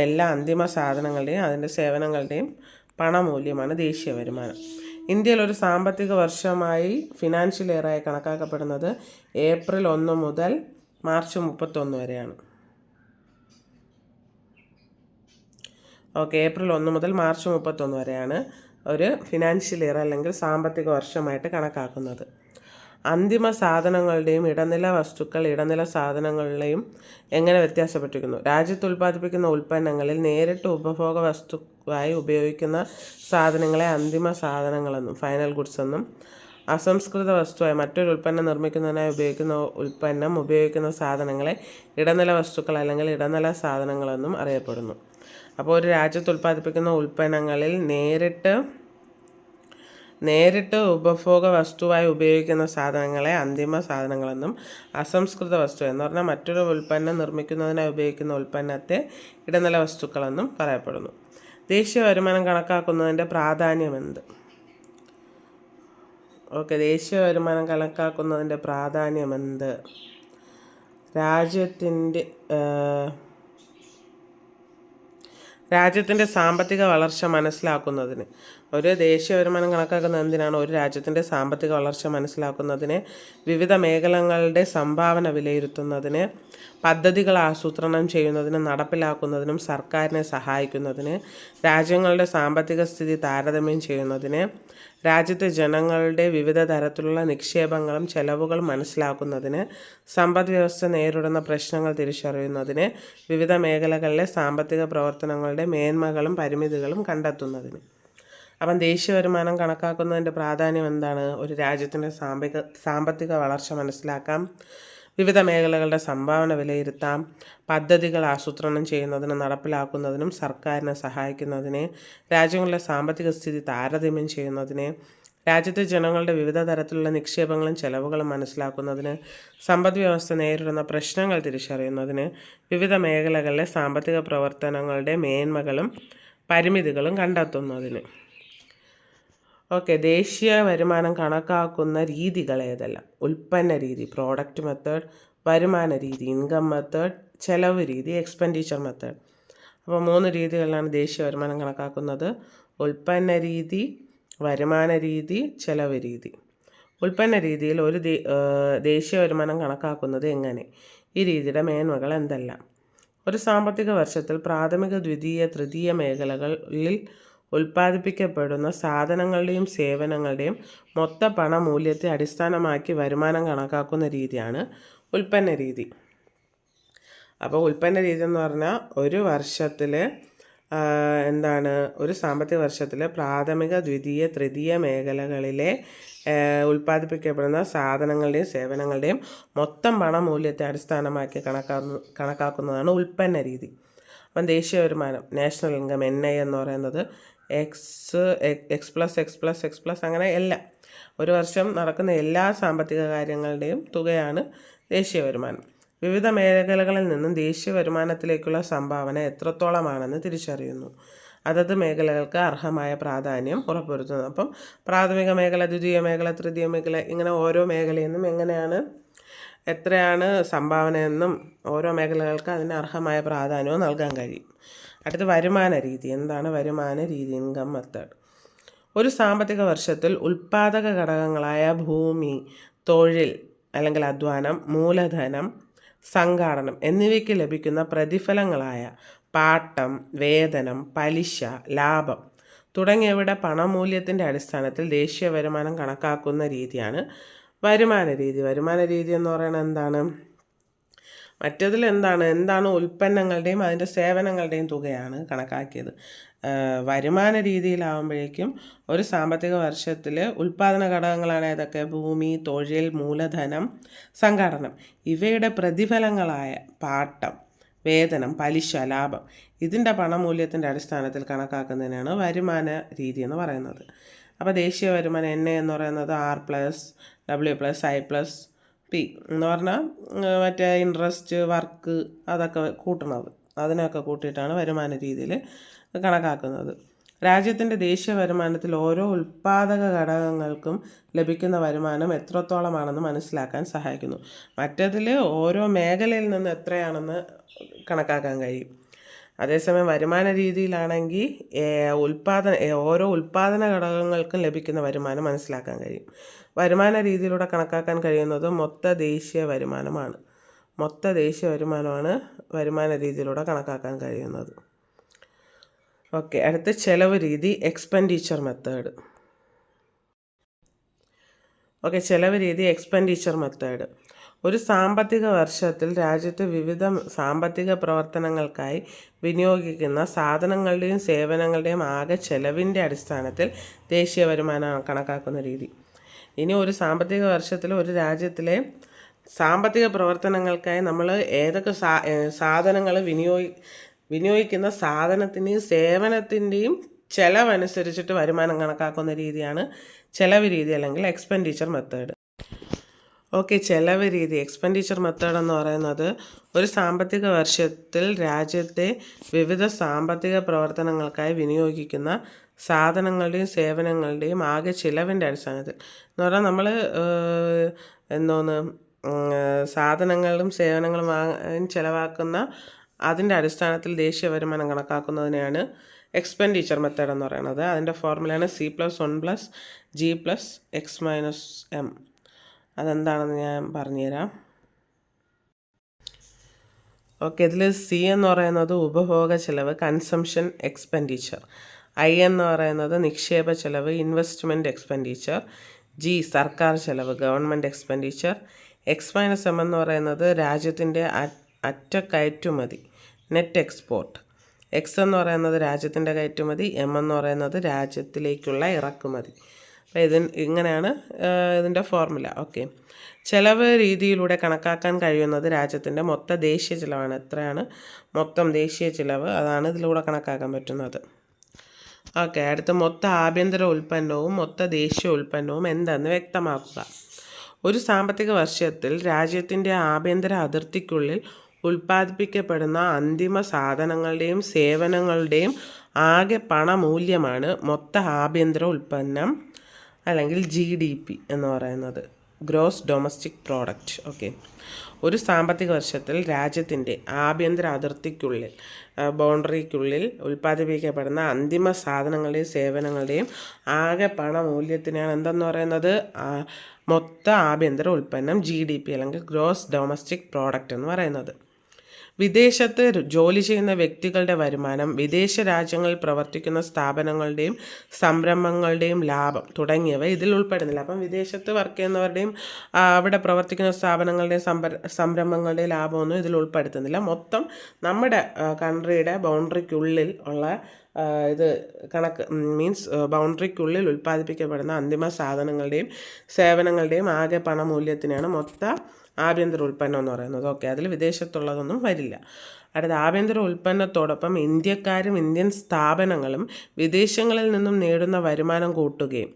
എല്ലാ അന്തിമ സാധനങ്ങളുടെയും അതിൻ്റെ സേവനങ്ങളുടെയും പണമൂല്യമാണ് ദേശീയ വരുമാനം. ഇന്ത്യയിൽ ഒരു സാമ്പത്തിക വർഷമായി ഫിനാൻഷ്യൽ ഇയറായി കണക്കാക്കപ്പെടുന്നത് ഏപ്രിൽ 1 മുതൽ മാർച്ച് 31 വരെയാണ്. ഓക്കെ, ഏപ്രിൽ 1 മുതൽ മാർച്ച് 31 വരെയാണ് ഒരു ഫിനാൻഷ്യൽ ഇയർ അല്ലെങ്കിൽ സാമ്പത്തിക വർഷമായിട്ട് കണക്കാക്കുന്നത്. അന്തിമ സാധനങ്ങളുടെയും ഇടനില സാധനങ്ങളുടെയും എങ്ങനെ വ്യത്യാസപ്പെട്ടിരിക്കുന്നു? രാജ്യത്ത് ഉൽപ്പാദിപ്പിക്കുന്ന ഉൽപ്പന്നങ്ങളിൽ നേരിട്ട് ഉപഭോഗ വസ്തുവായി ഉപയോഗിക്കുന്ന സാധനങ്ങളെ അന്തിമ സാധനങ്ങളെന്നും ഫൈനൽ ഗുഡ്സ് എന്നും, അസംസ്കൃത വസ്തുവായി മറ്റൊരു ഉൽപ്പന്നം നിർമ്മിക്കുന്നതിനായി ഉപയോഗിക്കുന്ന സാധനങ്ങളെ ഇടനില വസ്തുക്കൾ അല്ലെങ്കിൽ ഇടനില സാധനങ്ങളെന്നും അറിയപ്പെടുന്നു. അപ്പോൾ ഒരു രാജ്യത്ത് ഉൽപ്പാദിപ്പിക്കുന്ന ഉൽപ്പന്നങ്ങളിൽ നേരിട്ട് ഉപഭോഗ വസ്തുവായി ഉപയോഗിക്കുന്ന സാധനങ്ങളെ അന്തിമ സാധനങ്ങളെന്നും, അസംസ്കൃത വസ്തു എന്ന് പറഞ്ഞാൽ മറ്റൊരു ഉൽപ്പന്നം നിർമ്മിക്കുന്നതിനായി ഉപയോഗിക്കുന്ന ഉൽപ്പന്നത്തെ ഇടനില വസ്തുക്കളെന്നും പറയപ്പെടുന്നു. ദേശീയ വരുമാനം കണക്കാക്കുന്നതിൻ്റെ പ്രാധാന്യമെന്ത്? ഓക്കെ, ദേശീയ വരുമാനം കണക്കാക്കുന്നതിൻ്റെ പ്രാധാന്യമെന്ത്? രാജ്യത്തിൻ്റെ സാമ്പത്തിക വളർച്ച മനസ്സിലാക്കുന്നതിന് ഒരു ദേശീയ വരുമാനം കണക്കാക്കുന്നത് എന്തിനാണ്? ഒരു രാജ്യത്തിൻ്റെ സാമ്പത്തിക വളർച്ച മനസ്സിലാക്കുന്നതിന്, വിവിധ മേഖലകളുടെ സംഭാവന വിലയിരുത്തുന്നതിന്, പദ്ധതികൾ ആസൂത്രണം ചെയ്യുന്നതിനും നടപ്പിലാക്കുന്നതിനും സർക്കാരിനെ സഹായിക്കുന്നതിന്, രാജ്യങ്ങളുടെ സാമ്പത്തിക സ്ഥിതി താരതമ്യം ചെയ്യുന്നതിന്, രാജ്യത്തെ ജനങ്ങളുടെ വിവിധ തരത്തിലുള്ള നിക്ഷേപങ്ങളും ചെലവുകളും മനസ്സിലാക്കുന്നതിന്, സമ്പദ് വ്യവസ്ഥ നേരിടുന്ന പ്രശ്നങ്ങൾ തിരിച്ചറിയുന്നതിന്, വിവിധ മേഖലകളിലെ സാമ്പത്തിക പ്രവർത്തനങ്ങളുടെ മേന്മകളും പരിമിതികളും കണ്ടെത്തുന്നതിന്. അപ്പം ദേശീയ വരുമാനം കണക്കാക്കുന്നതിൻ്റെ പ്രാധാന്യം എന്താണ്? ഒരു രാജ്യത്തിൻ്റെ സാമ്പത്തിക വളർച്ച മനസ്സിലാക്കാം, വിവിധ മേഖലകളുടെ സംഭാവന വിലയിരുത്താം, പദ്ധതികൾ ആസൂത്രണം ചെയ്യുന്നതിനും നടപ്പിലാക്കുന്നതിനും സർക്കാരിനെ സഹായിക്കുന്നതിന്, രാജ്യങ്ങളുടെ സാമ്പത്തിക സ്ഥിതി താരതമ്യം ചെയ്യുന്നതിന്, രാജ്യത്തെ ജനങ്ങളുടെ വിവിധ തരത്തിലുള്ള നിക്ഷേപങ്ങളും ചെലവുകളും മനസ്സിലാക്കുന്നതിന്, സമ്പദ് വ്യവസ്ഥ നേരിടുന്ന പ്രശ്നങ്ങൾ തിരിച്ചറിയുന്നതിന്, വിവിധ മേഖലകളിലെ സാമ്പത്തിക പ്രവർത്തനങ്ങളുടെ മേന്മകളും പരിമിതികളും കണ്ടെത്തുന്നതിന്. ഓക്കെ, ദേശീയ വരുമാനം കണക്കാക്കുന്ന രീതികൾ ഏതെല്ലാം? ഉൽപ്പന്ന രീതി പ്രോഡക്റ്റ് മെത്തേഡ്, വരുമാന രീതി ഇൻകം മെത്തേഡ്, ചെലവ് രീതി എക്സ്പെൻഡിച്ചർ മെത്തേഡ്. അപ്പോൾ 3 രീതികളിലാണ് ദേശീയ വരുമാനം കണക്കാക്കുന്നത്: ഉൽപ്പന്ന രീതി, വരുമാന രീതി, ചെലവ് രീതി. ഉൽപ്പന്ന രീതിയിൽ ഒരു ദേശീയ വരുമാനം കണക്കാക്കുന്നത് എങ്ങനെ? ഈ രീതിയുടെ മേന്മകൾ എന്തെല്ലാം? ഒരു സാമ്പത്തിക വർഷത്തിൽ പ്രാഥമിക, ദ്വിതീയ, തൃതീയ മേഖലകളിൽ ഉൽപ്പാദിപ്പിക്കപ്പെടുന്ന സാധനങ്ങളുടെയും സേവനങ്ങളുടെയും മൊത്ത പണമൂല്യത്തെ അടിസ്ഥാനമാക്കി വരുമാനം കണക്കാക്കുന്ന രീതിയാണ് ഉൽപ്പന്ന രീതി. അപ്പോൾ ഉൽപ്പന്ന രീതി എന്ന് പറഞ്ഞാൽ ഒരു വർഷത്തിൽ ഒരു സാമ്പത്തിക വർഷത്തിൽ പ്രാഥമിക, ദ്വിതീയ, തൃതീയ മേഖലകളിലെ ഉൽപ്പാദിപ്പിക്കപ്പെടുന്ന സാധനങ്ങളുടെയും സേവനങ്ങളുടെയും മൊത്തം പണമൂല്യത്തെ അടിസ്ഥാനമാക്കി കണക്കാക്കുന്നതാണ് ഉൽപ്പന്ന രീതി. അപ്പം ദേശീയ വരുമാനം നാഷണൽ ഇൻകം NI എന്ന് പറയുന്നത് എക്സ് പ്ലസ് അങ്ങനെ എല്ലാം ഒരു വർഷം നടക്കുന്ന എല്ലാ സാമ്പത്തിക കാര്യങ്ങളുടെയും തുകയാണ് ദേശീയ വരുമാനം. വിവിധ മേഖലകളിൽ നിന്നും ദേശീയ വരുമാനത്തിലേക്കുള്ള സംഭാവന എത്രത്തോളമാണെന്ന് തിരിച്ചറിയുന്നു. അതത് മേഖലകൾക്ക് അർഹമായ പ്രാധാന്യം ഉറപ്പുവരുത്തുന്നു. അപ്പം പ്രാഥമിക മേഖല, ദ്വിതീയ മേഖല, തൃതീയ മേഖല, ഇങ്ങനെ ഓരോ മേഖലയിൽ നിന്നും എത്രയാണ് സംഭാവന എന്നും ഓരോ മേഖലകൾക്ക് അതിന് അർഹമായ പ്രാധാന്യവും നൽകാൻ കഴിയും. അടുത്ത വരുമാന രീതി. എന്താണ് വരുമാന രീതി? Income method. ഒരു സാമ്പത്തിക വർഷത്തിൽ ഉൽപ്പാദക ഘടകങ്ങളായ ഭൂമി, തൊഴിൽ അല്ലെങ്കിൽ അധ്വാനം, മൂലധനം, സംഘാടനം എന്നിവയ്ക്ക് ലഭിക്കുന്ന പ്രതിഫലങ്ങളായ പാട്ടം, വേതനം, പലിശ, ലാഭം തുടങ്ങിയവയുടെ പണമൂല്യത്തിൻ്റെ അടിസ്ഥാനത്തിൽ ദേശീയ വരുമാനം കണക്കാക്കുന്ന രീതിയാണ് വരുമാന രീതി. വരുമാന രീതി എന്ന് പറയുന്നത് എന്താണ്? മറ്റതിൽ എന്താണ് ഉൽപ്പന്നങ്ങളുടെയും അതിൻ്റെ സേവനങ്ങളുടെയും തുകയാണ് കണക്കാക്കിയത്. വരുമാന രീതിയിലാവുമ്പോഴേക്കും ഒരു സാമ്പത്തിക വർഷത്തിൽ ഉൽപ്പാദന ഘടകങ്ങളാണ് ഏതൊക്കെ? ഭൂമി, തൊഴിൽ, മൂലധനം, സംഘാടനം. ഇവയുടെ പ്രതിഫലങ്ങളായ പാട്ടം, വേതനം, പലിശ, ലാഭം ഇതിൻ്റെ പണമൂല്യത്തിൻ്റെ അടിസ്ഥാനത്തിൽ കണക്കാക്കുന്നതിനാണ് വരുമാന രീതി എന്ന് പറയുന്നത്. അപ്പോൾ ദേശീയ വരുമാനം NI എന്ന് പറയുന്നത് R+W+I+P എന്ന് പറഞ്ഞാൽ മറ്റേ ഇൻട്രസ്റ്റ്, വർക്ക് അതൊക്കെ കൂട്ടുന്നത്, അതിനൊക്കെ കൂട്ടിയിട്ടാണ് വരുമാന രീതിയിൽ കണക്കാക്കുന്നത്. രാജ്യത്തിൻ്റെ ദേശീയ വരുമാനത്തിൽ ഓരോ ഉൽപ്പാദക ഘടകങ്ങൾക്കും ലഭിക്കുന്ന വരുമാനം എത്രത്തോളമാണെന്ന് മനസ്സിലാക്കാൻ സഹായിക്കുന്നു. മറ്റതിൽ ഓരോ മേഖലയിൽ നിന്ന് എത്രയാണെന്ന് കണക്കാക്കാൻ കഴിയും. അതേസമയം വരുമാന രീതിയിലാണെങ്കിൽ ഓരോ ഉൽപ്പാദന ഘടകങ്ങൾക്കും ലഭിക്കുന്ന വരുമാനം മനസ്സിലാക്കാൻ കഴിയും. വരുമാന രീതിയിലൂടെ കണക്കാക്കാൻ കഴിയുന്നത് മൊത്ത ദേശീയ വരുമാനമാണ്. വരുമാന രീതിയിലൂടെ കണക്കാക്കാൻ കഴിയുന്നത്. ഓക്കെ, അടുത്ത ചെലവ് രീതി എക്സ്പെൻഡിച്ചർ മെത്തേഡ്. ചെലവ് രീതി എക്സ്പെൻഡിച്ചർ മെത്തേഡ്. ഒരു സാമ്പത്തിക വർഷത്തിൽ രാജ്യത്ത് വിവിധ സാമ്പത്തിക പ്രവർത്തനങ്ങൾക്കായി വിനിയോഗിക്കുന്ന സാധനങ്ങളുടെയും സേവനങ്ങളുടെയും ആകെ ചെലവിൻ്റെ അടിസ്ഥാനത്തിൽ ദേശീയ വരുമാനം കണക്കാക്കുന്ന രീതി. ഇനി ഒരു സാമ്പത്തിക വർഷത്തിൽ ഒരു രാജ്യത്തിലെ സാമ്പത്തിക പ്രവർത്തനങ്ങൾക്കായി നമ്മൾ ഏതൊക്കെ സാധനങ്ങൾ വിനിയോഗിക്കുന്ന സാധനത്തിൻ്റെയും സേവനത്തിൻ്റെയും ചെലവനുസരിച്ചിട്ട് വരുമാനം കണക്കാക്കുന്ന രീതിയാണ് ചെലവ് രീതി അല്ലെങ്കിൽ എക്സ്പെൻഡിച്ചർ മെത്തേഡ്. ചെലവ് രീതി എക്സ്പെൻഡിച്ചർ മെത്തേഡ് എന്ന് പറയുന്നത് ഒരു സാമ്പത്തിക വർഷത്തിൽ രാജ്യത്തെ വിവിധ സാമ്പത്തിക പ്രവർത്തനങ്ങൾക്കായി വിനിയോഗിക്കുന്ന സാധനങ്ങളുടെയും സേവനങ്ങളുടെയും ആകെ ചിലവിൻ്റെ അടിസ്ഥാനത്തിൽ എന്ന് പറഞ്ഞാൽ നമ്മൾ സാധനങ്ങളും സേവനങ്ങളും ചിലവാക്കുന്ന അതിൻ്റെ അടിസ്ഥാനത്തിൽ ദേശീയ വരുമാനം കണക്കാക്കുന്നതിനെയാണ് എക്സ്പെൻഡിച്ചർ മെത്തേഡ് എന്ന് പറയുന്നത്. അതിൻ്റെ ഫോർമുലയാണ് C+1+G+X-M. അതെന്താണെന്ന് ഞാൻ പറഞ്ഞുതരാം. ഓക്കെ, ഇതിൽ സി എന്ന് പറയുന്നത് ഉപഭോഗ ചെലവ്, കൺസംഷൻ എക്സ്പെൻഡിച്ചർ. ഐ എന്ന് പറയുന്നത് നിക്ഷേപ ചെലവ്, ഇൻവെസ്റ്റ്മെൻറ്റ് എക്സ്പെൻഡിച്ചർ. ജി സർക്കാർ ചെലവ്, ഗവൺമെൻറ് എക്സ്പെൻഡിച്ചർ. X-M എന്ന് പറയുന്നത് രാജ്യത്തിൻ്റെ അറ്റ കയറ്റുമതി, നെറ്റ് എക്സ്പോർട്ട്. എക്സ് എന്ന് പറയുന്നത് രാജ്യത്തിൻ്റെ കയറ്റുമതി, എം എന്ന് പറയുന്നത് രാജ്യത്തിലേക്കുള്ള ഇറക്കുമതി. അപ്പോൾ ഇങ്ങനെയാണ് ഇതിൻ്റെ ഫോർമുല. ഓക്കെ, ചെലവ് രീതിയിലൂടെ കണക്കാക്കാൻ കഴിയുന്നത് രാജ്യത്തിൻ്റെ മൊത്ത ദേശീയ ചിലവാണ്. എത്രയാണ് മൊത്തം ദേശീയ ചിലവ്, അതാണ് ഇതിലൂടെ കണക്കാക്കാൻ പറ്റുന്നത്. ഓക്കെ, അടുത്ത മൊത്ത ആഭ്യന്തര ഉൽപ്പന്നവും മൊത്ത ദേശീയ ഉൽപ്പന്നവും എന്തെന്ന് വ്യക്തമാക്കുക. ഒരു സാമ്പത്തിക വർഷത്തിൽ രാജ്യത്തിൻ്റെ ആഭ്യന്തര അതിർത്തിക്കുള്ളിൽ ഉൽപ്പാദിപ്പിക്കപ്പെടുന്ന അന്തിമ സാധനങ്ങളുടെയും സേവനങ്ങളുടെയും ആകെ പണമൂല്യമാണ് മൊത്ത ആഭ്യന്തര ഉൽപ്പന്നം അല്ലെങ്കിൽ GDP എന്ന് പറയുന്നത്, ഗ്രോസ് ഡൊമസ്റ്റിക് പ്രോഡക്റ്റ്. ഓക്കെ, ഒരു സാമ്പത്തിക വർഷത്തിൽ രാജ്യത്തിൻ്റെ ആഭ്യന്തര അതിർത്തിക്കുള്ളിൽ, ബൗണ്ടറിക്കുള്ളിൽ ഉൽപ്പാദിപ്പിക്കപ്പെടുന്ന അന്തിമ സാധനങ്ങളുടെയും സേവനങ്ങളുടെയും ആകെ പണമൂല്യത്തിനാണ് എന്തെന്ന് പറയുന്നത്, മൊത്ത ആഭ്യന്തര ഉൽപ്പന്നം GDP അല്ലെങ്കിൽ ഗ്രോസ് ഡൊമസ്റ്റിക് പ്രോഡക്റ്റ് എന്ന് പറയുന്നത്. വിദേശത്ത് ജോലി ചെയ്യുന്ന വ്യക്തികളുടെ വരുമാനം, വിദേശ രാജ്യങ്ങളിൽ പ്രവർത്തിക്കുന്ന സ്ഥാപനങ്ങളുടെയും സംരംഭങ്ങളുടെയും ലാഭം തുടങ്ങിയവ ഇതിൽ ഉൾപ്പെടുന്നില്ല. അപ്പം വിദേശത്ത് വർക്ക് ചെയ്യുന്നവരുടെയും അവിടെ പ്രവർത്തിക്കുന്ന സ്ഥാപനങ്ങളുടെയും സംരംഭങ്ങളുടെയും ലാഭമൊന്നും ഇതിൽ ഉൾപ്പെടുത്തുന്നില്ല. മൊത്തം നമ്മുടെ കൺട്രിയുടെ ബൗണ്ടറിക്കുള്ളിൽ ഉള്ള ഇത് കണക്ക് മീൻസ് ബൗണ്ടറിക്കുള്ളിൽ ഉൽപ്പാദിപ്പിക്കപ്പെടുന്ന അന്തിമ സാധനങ്ങളുടെയും സേവനങ്ങളുടെയും ആകെ പണമൂല്യത്തിനാണ് മൊത്ത ആഭ്യന്തര ഉൽപ്പന്നം എന്ന് പറയുന്നത്. ഓക്കെ, അതിൽ വിദേശത്തുള്ളതൊന്നും വരില്ല. അടുത്ത, ആഭ്യന്തര ഉൽപ്പന്നത്തോടൊപ്പം ഇന്ത്യക്കാരും ഇന്ത്യൻ സ്ഥാപനങ്ങളും വിദേശങ്ങളിൽ നിന്നും നേടുന്ന വരുമാനം കൂട്ടുകയും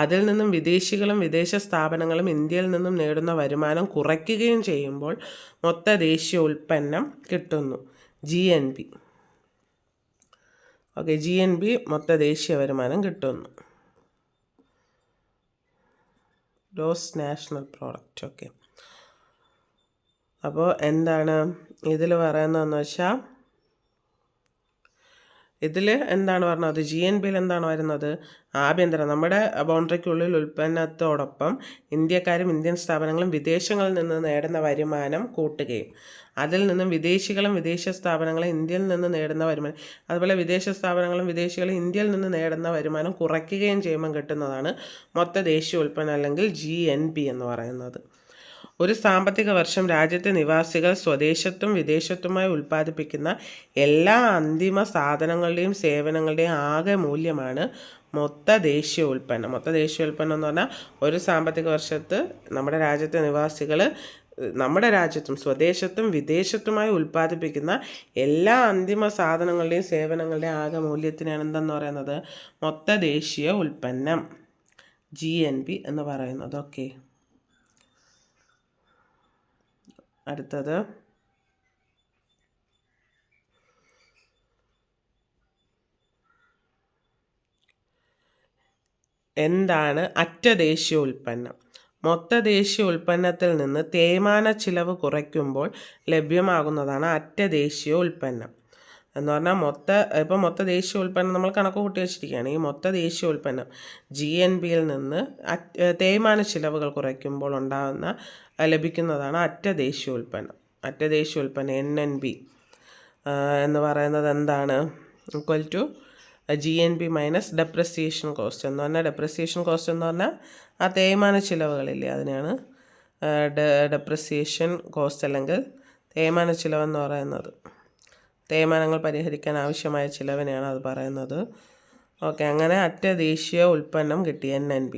അതിൽ നിന്നും വിദേശികളും വിദേശ സ്ഥാപനങ്ങളും ഇന്ത്യയിൽ നിന്നും നേടുന്ന വരുമാനം കുറയ്ക്കുകയും ചെയ്യുമ്പോൾ മൊത്ത ദേശീയ ഉൽപ്പന്നം കിട്ടുന്നു, GNP. ഓക്കെ, GNP മൊത്ത ദേശീയ വരുമാനം കിട്ടുന്നു, ഗ്രോസ് നാഷണൽ പ്രോഡക്റ്റ്. ഓക്കെ, അപ്പോൾ എന്താണ് ഇതിൽ പറയുന്നതെന്ന് വെച്ചാൽ, ഇതിൽ എന്താണ് പറഞ്ഞത്, GNPയിൽ എന്താണ് വരുന്നത്, ആഭ്യന്തരം നമ്മുടെ ബൗണ്ടറിക്കുള്ളിൽ ഉൽപ്പന്നത്തോടൊപ്പം ഇന്ത്യക്കാരും ഇന്ത്യൻ സ്ഥാപനങ്ങളും വിദേശങ്ങളിൽ നിന്ന് നേടുന്ന വരുമാനം കൂട്ടുകയും അതിൽ നിന്നും വിദേശികളും വിദേശ സ്ഥാപനങ്ങളും ഇന്ത്യയിൽ നിന്ന് നേടുന്ന വരുമാനം, അതുപോലെ വിദേശ സ്ഥാപനങ്ങളും വിദേശികളും ഇന്ത്യയിൽ നിന്ന് നേടുന്ന വരുമാനം കുറയ്ക്കുകയും ചെയ്യുമ്പോൾ കിട്ടുന്നതാണ് മൊത്ത ദേശീയ ഉൽപ്പന്നം അല്ലെങ്കിൽ GNP എന്ന് പറയുന്നത്. ഒരു സാമ്പത്തിക വർഷം രാജ്യത്തെ നിവാസികൾ സ്വദേശത്തും വിദേശത്തുമായി ഉൽപ്പാദിപ്പിക്കുന്ന എല്ലാ അന്തിമ സാധനങ്ങളുടെയും സേവനങ്ങളുടെയും ആകെ മൂല്യമാണ് മൊത്ത ദേശീയ ഉൽപ്പന്നം. മൊത്ത ദേശീയ ഉൽപ്പന്നം എന്ന് പറഞ്ഞാൽ ഒരു സാമ്പത്തിക വർഷത്ത് നമ്മുടെ രാജ്യത്തെ നിവാസികൾ നമ്മുടെ രാജ്യത്തും സ്വദേശത്തും വിദേശത്തുമായി ഉൽപ്പാദിപ്പിക്കുന്ന എല്ലാ അന്തിമ സാധനങ്ങളുടെയും സേവനങ്ങളുടെയും ആകെ മൂല്യത്തിനാണ് എന്തെന്ന് പറയുന്നത്, മൊത്ത ദേശീയ ഉൽപ്പന്നം, GNP എന്ന് പറയുന്നത്. ഓക്കെ, അടുത്തത്, എന്താണ് അറ്റ ദേശീയ ഉൽപ്പന്നം? മൊത്ത ദേശീയ ഉൽപ്പന്നത്തിൽ നിന്ന് തേയ്മാന ചിലവ് കുറയ്ക്കുമ്പോൾ ലഭ്യമാകുന്നതാണ് അറ്റ ദേശീയ ഉൽപ്പന്നം എന്ന് പറഞ്ഞാൽ. മൊത്ത ദേശീയ ഉൽപ്പന്നം നമ്മൾ കണക്ക് കൂട്ടി വെച്ചിരിക്കുകയാണ്. ഈ മൊത്ത ദേശീയ ഉൽപ്പന്നം GNPയിൽ നിന്ന് തേയ്മാന ചിലവുകൾ കുറയ്ക്കുമ്പോൾ ലഭിക്കുന്നതാണ് അറ്റ ദേശീയ ഉൽപ്പന്നം. അറ്റ ദേശീയ ഉൽപ്പന്നം NNB എന്ന് പറയുന്നത് എന്താണ്, equal to GNP minus depreciation cost എന്ന് പറഞ്ഞാൽ, ഡെപ്രിസിയേഷൻ കോസ്റ്റ് എന്ന് പറഞ്ഞാൽ ആ തേയ്മാന ചിലവുകളില്ലേ, അതിനാണ് ഡെപ്രിസിയേഷൻ കോസ്റ്റ് അല്ലെങ്കിൽ തേയ്മാന ചിലവെന്ന് പറയുന്നത്. തേയ്മാനങ്ങൾ പരിഹരിക്കാൻ ആവശ്യമായ ചിലവിനെയാണ് അത് പറയുന്നത്. ഓക്കെ, അങ്ങനെ അറ്റ ദേശീയ ഉൽപ്പന്നം കിട്ടി, NNP,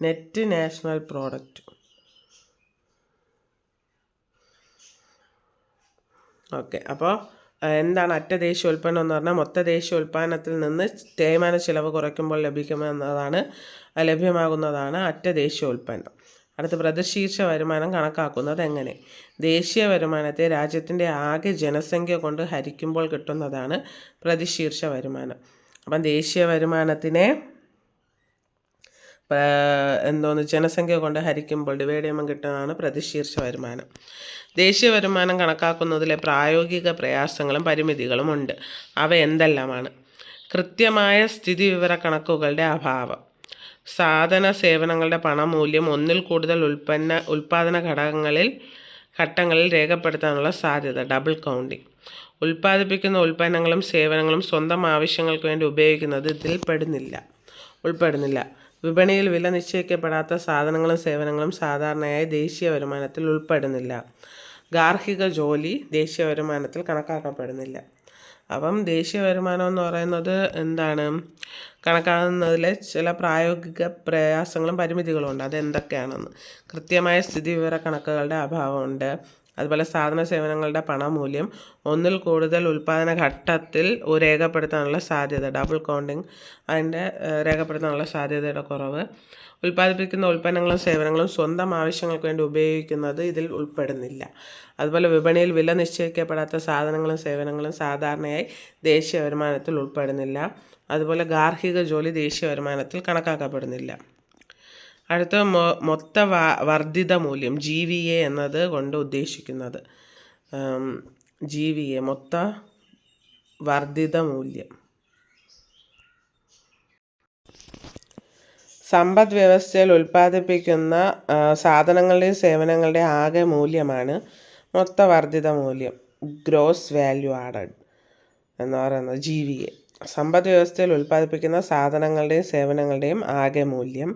net national product. Okay, അപ്പോൾ എന്താണ് അറ്റ ദേശീയ ഉൽപ്പന്നം എന്ന് പറഞ്ഞാൽ, മൊത്ത ദേശീയ ഉൽപ്പന്നത്തിൽ നിന്ന് തേയ്മാന ചിലവ് കുറയ്ക്കുമ്പോൾ ലഭ്യമാകുന്നതാണ് അറ്റ ദേശീയ ഉൽപ്പന്നം. അടുത്ത, പ്രതിശീർഷ വരുമാനം കണക്കാക്കുന്നത് എങ്ങനെ? ദേശീയ വരുമാനത്തെ രാജ്യത്തിൻ്റെ ആകെ ജനസംഖ്യ കൊണ്ട് ഹരിക്കുമ്പോൾ കിട്ടുന്നതാണ് പ്രതിശീർഷ വരുമാനം. അപ്പം ദേശീയ വരുമാനത്തിനെ ജനസംഖ്യ കൊണ്ട് ഹരിക്കുമ്പോൾ ഡിവൈഡ് ചെയ്യുമ്പോൾ കിട്ടുന്നതാണ് പ്രതിശീർഷ വരുമാനം. ദേശീയ വരുമാനം കണക്കാക്കുന്നതിലെ പ്രായോഗിക പ്രയാസങ്ങളും പരിമിതികളും ഉണ്ട്. അവ എന്തെല്ലാമാണ്? കൃത്യമായ സ്ഥിതിവിവര കണക്കുകളുടെ അഭാവം, സാധന സേവനങ്ങളുടെ പണമൂല്യം ഒന്നിൽ കൂടുതൽ ഉൽപ്പാദന ഘട്ടങ്ങളിൽ രേഖപ്പെടുത്താനുള്ള സാധ്യത, ഡബിൾ കൗണ്ടിങ്. ഉൽപ്പാദിപ്പിക്കുന്ന ഉൽപ്പന്നങ്ങളും സേവനങ്ങളും സ്വന്തം ആവശ്യങ്ങൾക്ക് വേണ്ടി ഉപയോഗിക്കുന്നത് ഇതിൽ ഉൾപ്പെടുന്നില്ല. വിപണിയിൽ വില നിശ്ചയിക്കപ്പെടാത്ത സാധനങ്ങളും സേവനങ്ങളും സാധാരണയായി ദേശീയ വരുമാനത്തിൽ ഉൾപ്പെടുന്നില്ല. ഗാർഹിക ജോലി ദേശീയ വരുമാനത്തിൽ കണക്കാക്കപ്പെടുന്നില്ല. അപ്പം ദേശീയ വരുമാനം എന്ന് പറയുന്നത് എന്താണ്? കണക്കാക്കുന്നതിലെ ചില പ്രായോഗിക പ്രയാസങ്ങളും പരിമിതികളും ഉണ്ട്. അതെന്തൊക്കെയാണെന്ന്: കൃത്യമായ സ്ഥിതിവിവര കണക്കുകളുടെ അഭാവമുണ്ട്. അതുപോലെ സാധന സേവനങ്ങളുടെ പണമൂല്യം ഒന്നിൽ കൂടുതൽ ഉൽപ്പാദന ഘട്ടത്തിൽ രേഖപ്പെടുത്താനുള്ള സാധ്യത, ഡബിൾ കൗണ്ടിങ്, അതിൻ്റെ രേഖപ്പെടുത്താനുള്ള സാധ്യതയുടെ കുറവ്. ഉൽപ്പാദിപ്പിക്കുന്ന ഉൽപ്പന്നങ്ങളും സേവനങ്ങളും സ്വന്തം ആവശ്യങ്ങൾക്ക് വേണ്ടി ഉപയോഗിക്കുന്നത് ഇതിൽ ഉൾപ്പെടുന്നില്ല. അതുപോലെ വിപണിയിൽ വില നിശ്ചയിക്കപ്പെടാത്ത സാധനങ്ങളും സേവനങ്ങളും സാധാരണയായി ദേശീയ വരുമാനത്തിൽ ഉൾപ്പെടുന്നില്ല. അതുപോലെ ഗാർഹിക ജോലി ദേശീയ വരുമാനത്തിൽ കണക്കാക്കപ്പെടുന്നില്ല. അടുത്ത മൊത്ത വർദ്ധിത മൂല്യം, GVA എന്നത് കൊണ്ട് ഉദ്ദേശിക്കുന്നത് GVA മൊത്ത വർദ്ധിത മൂല്യം സമ്പദ് വ്യവസ്ഥയിൽ ഉൽപ്പാദിപ്പിക്കുന്ന സാധനങ്ങളുടെയും സേവനങ്ങളുടെയും ആകെ മൂല്യമാണ് മൊത്ത വർദ്ധിത മൂല്യം, ഗ്രോസ് വാല്യൂ ആഡഡ് എന്ന് പറയുന്നത് GVA. സമ്പദ് വ്യവസ്ഥയിൽ ഉൽപ്പാദിപ്പിക്കുന്ന സാധനങ്ങളുടെയും സേവനങ്ങളുടെയും ആകെ മൂല്യം.